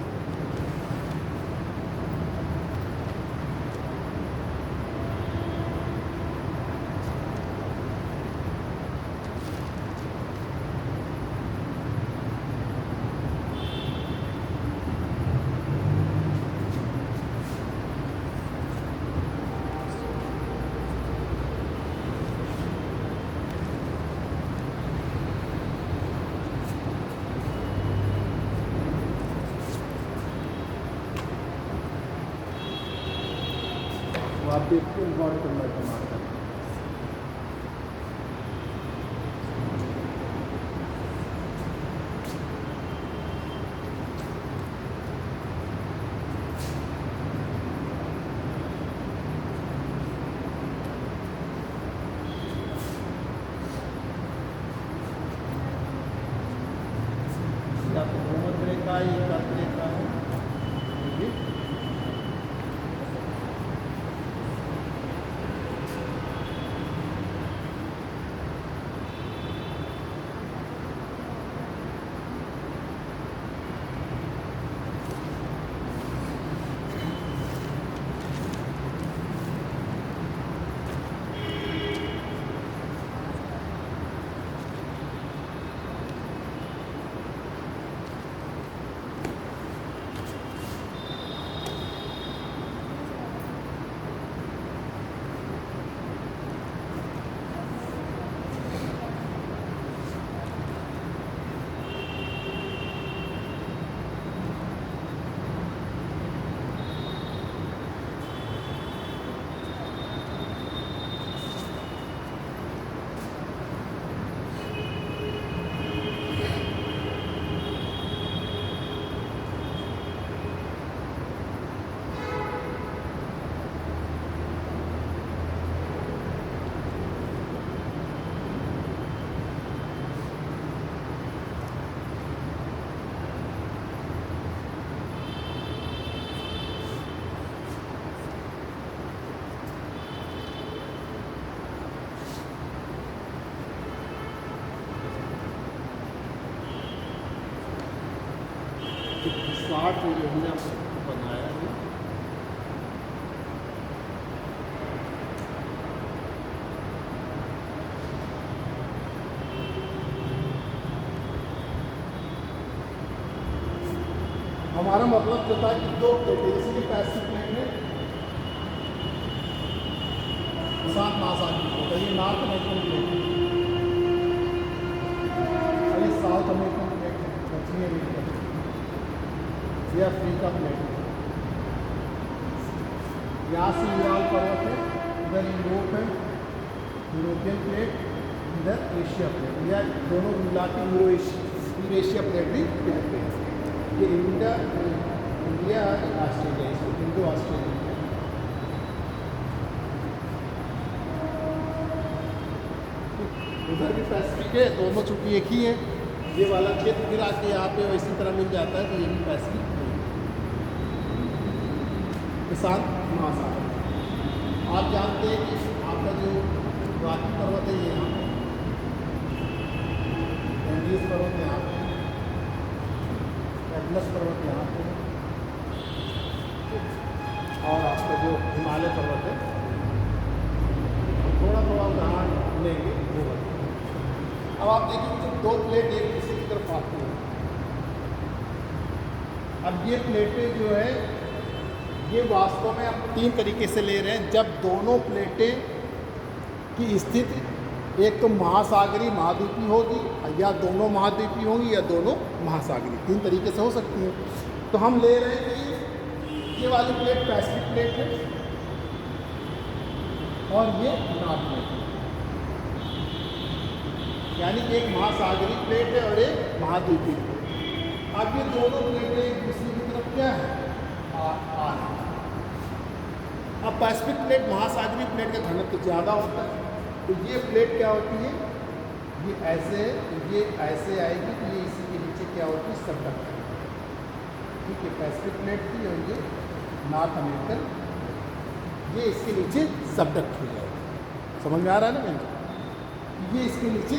तो आप देखते हैं गौर करना टमाटर, या तो भूमध्य रेखा या कर्क रेखा है, ये स्मार्ट जो हमने बनाया है, हमारा मतलब जो था कि दो प्लेटें, जैसे कि पैसिव प्लेट में सात महासागरीय प्लेट है, ये नॉर्थ अमेरिकन प्लेट है, और ये साउथ अमेरिकन प्लेट है, दक्षिणी अमेरिकन, ये अफ्रीका प्लेट है। यहाँ से यूराल पर्वत है, इधर यूरोप है, यूरोपियन प्लेट, इधर एशिया प्लेट, यह दोनों मिला के यूरो एशिया यूरेशिया प्लेट भी फिलीपींस, ये इंडिया ऑस्ट्रेलिया, इसको इंडो ऑस्ट्रेलिया। उधर भी पैसिफिक है, दोनों चूंकि एक ही है, ये वाला क्षेत्र फिर आके यहाँ पे इसी तरह मिल जाता है, तो ये भी पैसिफिक है। प्रशांत महासागर, आप जानते हैं कि आपका जो राकी पर्वत है ये यहाँ पे, एंडीज पर्वत यहाँ पे, एटलस पर्वत यहाँ पे, और आपका जो हिमालय पर्वत है, थोड़ा थोड़ा उदाहरण लेंगे वो बताएं। अब आप देखिए जब दो प्लेट एक दूसरे की तरफ आती हैं, अब ये प्लेटें जो है ये वास्तव में आप तीन तरीके से ले रहे हैं। जब दोनों प्लेटें की स्थिति एक तो महासागरीय महाद्वीपीय होगी, या दोनों महाद्वीपीय होंगी, या दोनों महासागरीय, तीन तरीके से हो सकती हैं। तो हम ले रहे हैं कि ये वाली प्लेट पैसिफिक प्लेट है और ये नॉर्थ प्लेट है, यानी एक महासागरीय प्लेट है और एक महाद्वीपीय प्लेट। अब ये दोनों प्लेटें एक दूसरे की तरफ क्या है, आ रही है। अब पैसिफिक प्लेट महासागरीय प्लेट का घनत्व ज़्यादा होता है, तो ये प्लेट क्या होती है, ये ऐसे है, तो ये ऐसे आएगी, तो ये इसी के नीचे क्या होती है, सबडक्ट। ठीक है, पैसिफिक प्लेट की और ये नॉर्थ अमेरिकन, ये इसके नीचे सबडक्ट हो जाएगा। समझ में आ रहा है ना मैंने, ये इसके नीचे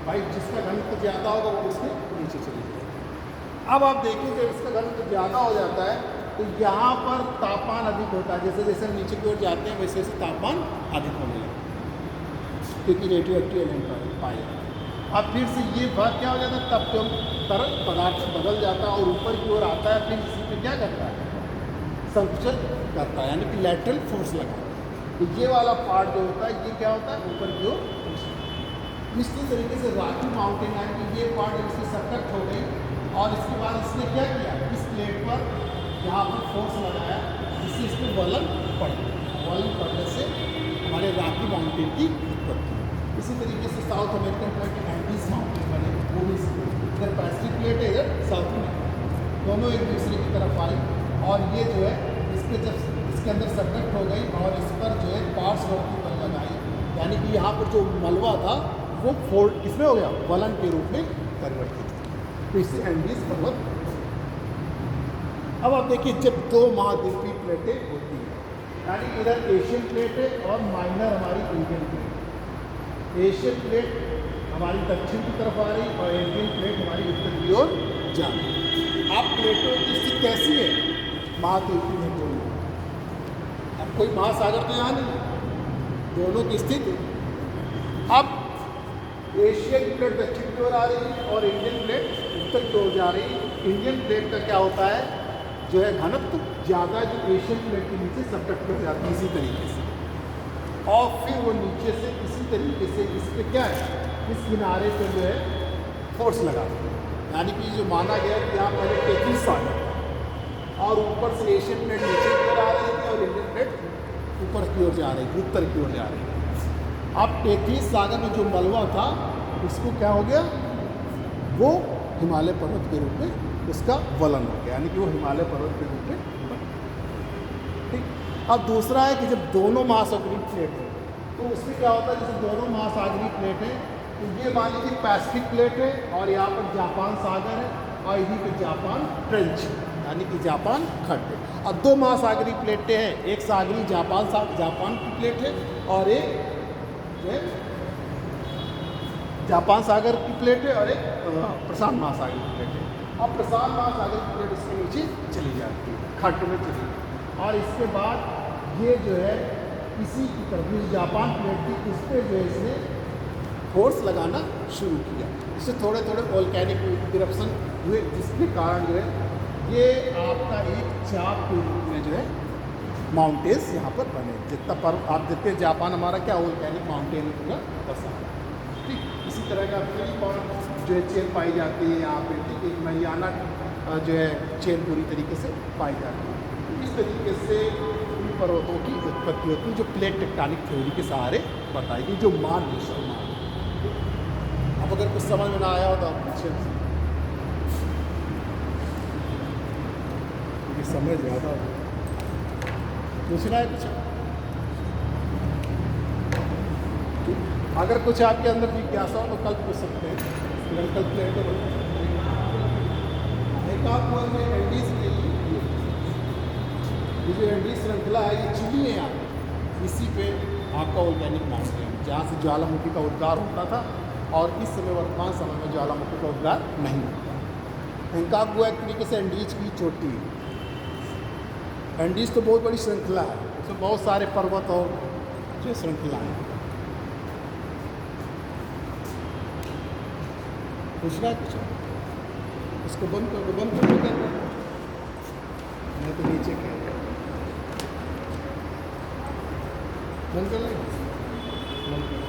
भाई जिसका घनत्व ज़्यादा होगा वो उसके नीचे चली जाएगी। अब आप देखिए जब इसका घनत्व ज़्यादा हो जाता है तो यहाँ पर तापमान अधिक होता है, जैसे जैसे हम नीचे की ओर जाते हैं वैसे वैसे तापमान अधिक होने लगता है, क्योंकि रेडियो एक्टिव एलिमेंट पाए जाते हैं। अब फिर से ये बात क्या हो जाता है, तब तो तरल पदार्थ बदल जाता है और ऊपर की ओर आता है, फिर इसी पे क्या करता है, संकुचन करता है, यानी कि लैटरल फोर्स लगाता है। तो ये वाला पार्ट जो होता है ये क्या होता है, ऊपर की ओर। इसी तरीके से रॉकी माउंटेन यानी कि ये पार्ट इसकी सबडक्ट हो गई, और इसके बाद इसने क्या किया, इस प्लेट पर यहाँ पर फोर्स लगाया जिससे इसमें वलन पड़ गया। वलन पड़ने से हमारे रॉकी माउंटेन की उत्पत्ति। इसी तरीके से south American plate Andes mountain बने, वो भी इधर पैसिफिक प्लेट है, इधर साउथ अमेरिकन, दोनों एक दूसरे की तरफ आई, और ये जो है इसके जब इसके अंदर सबडक्ट हो गई और इस पर जो है पार्ट्स वर्टिकल लगाई, यानी कि यहाँ पर जो मलबा था वो फोल्ड किसमें हो गया, वलन के रूप में परिवर्तित। तो इससे एंडीज पर्वत। अब आप देखिए जब दो महाद्वीपीय प्लेटें होती हैं, यानी इधर एशियन प्लेट है और माइनर हमारी इंडियन प्लेट। एशियन प्लेट हमारी दक्षिण की तरफ आ रही और इंडियन प्लेट हमारी उत्तर की ओर जा रही। अब प्लेटों की स्थिति कैसी है, महाद्वीपीय है दोनों। अब कोई महासागर तो यहाँ नहीं, दोनों की स्थिति। अब एशियन प्लेट दक्षिण की ओर आ रही है और इंडियन प्लेट उत्तर की ओर जा रही है। इंडियन प्लेट का क्या होता है, जो है घनत्व ज़्यादा, जो एशियन प्लेट के नीचे सबडक्ट हो जाती है इसी तरीके से, और फिर वो नीचे से इसी तरीके से इस पर क्या है, इस किनारे पर जो है फोर्स लगाते हैं। यानी कि जो माना गया कि यहाँ पहले 33 सागर और ऊपर से एशियन प्लेट नीचे की ओर आ रही थी और इंडियन प्लेट ऊपर की ओर जा रही थी, उत्तर की ओर जा रही थी। अब 33 सागर में जो मलबा था उसको क्या हो गया, वो हिमालय पर्वत के रूप में उसका वलन हो गया, यानी कि वो हिमालय पर्वत के रूप में बन गया। ठीक। अब दूसरा है कि जब दोनों महासागरीय प्लेट है तो उसमें क्या होता है, जैसे दोनों महासागरीय प्लेट है तो ये मान लीजिए पैसिफिक प्लेट है और यहाँ पर जापान सागर है और इन्हीं पे जापान ट्रेंच, यानी कि जापान खंड है। अब दो महासागरीय प्लेटें हैं, एक सागरीय जापान की प्लेट है और एक जो है जापान सागर की प्लेट है और एक प्रशांत महासागर की प्लेट है। अब प्रशांत महासागर की प्लेट इसके नीचे चली जाती है, खंड में चली जाती है, और इसके बाद ये जो है इसी की तरफ जो जापान प्लेट थी उस पर जो है इसने फोर्स लगाना शुरू किया। इससे थोड़े थोड़े वोल्केनिक इरप्शन हुए, जिसके कारण जो है ये आपका एक चाप के रूप में जो है माउंटेन्स यहाँ पर बने। जितना पर आप देखते हैं जापान हमारा क्या वोल्केनिक माउंटेन पूरा बसा है। ठीक, इसी तरह का फ्री जो है चेन पाई जाती है यहाँ पे। ठीक, एक मैयाना जो है चेन पूरी तरीके से पाई जाती है। इस तरीके से इन पर्वतों की उत्पत्ति होती है जो प्लेट टेक्टोनिक थ्योरी के सहारे बताई गई, जो मान अब अगर कुछ समझ में ना आया हो तो आप पूछे, क्योंकि समझ ज़्यादा पूछना है कुछ। अगर कुछ आपके अंदर जिज्ञासा हो तो कल पूछ सकते हैं, फिर कल प्लेट को एक आप में एंडीज में ये जो एंडीज श्रृंखला है ये चिली में यहाँ इसी पे आपका वोल्केनिक माउंटेन जहाँ से ज्वालामुखी का उद्गार होता था और इस समय वर्तमान समय में ज्वालामुखी का उद्गार नहीं होता। एंकागुआ एक तरीके से एंडीज की चोटी है। एंडीज तो बहुत बड़ी श्रृंखला है, उसमें बहुत सारे पर्वत और जो श्रृंखला है। पूछना कुछ इसको बंद कर दो, बंद कर दो, मैं तो नीचे कह रहा बंद कर लेंगे, बंद कर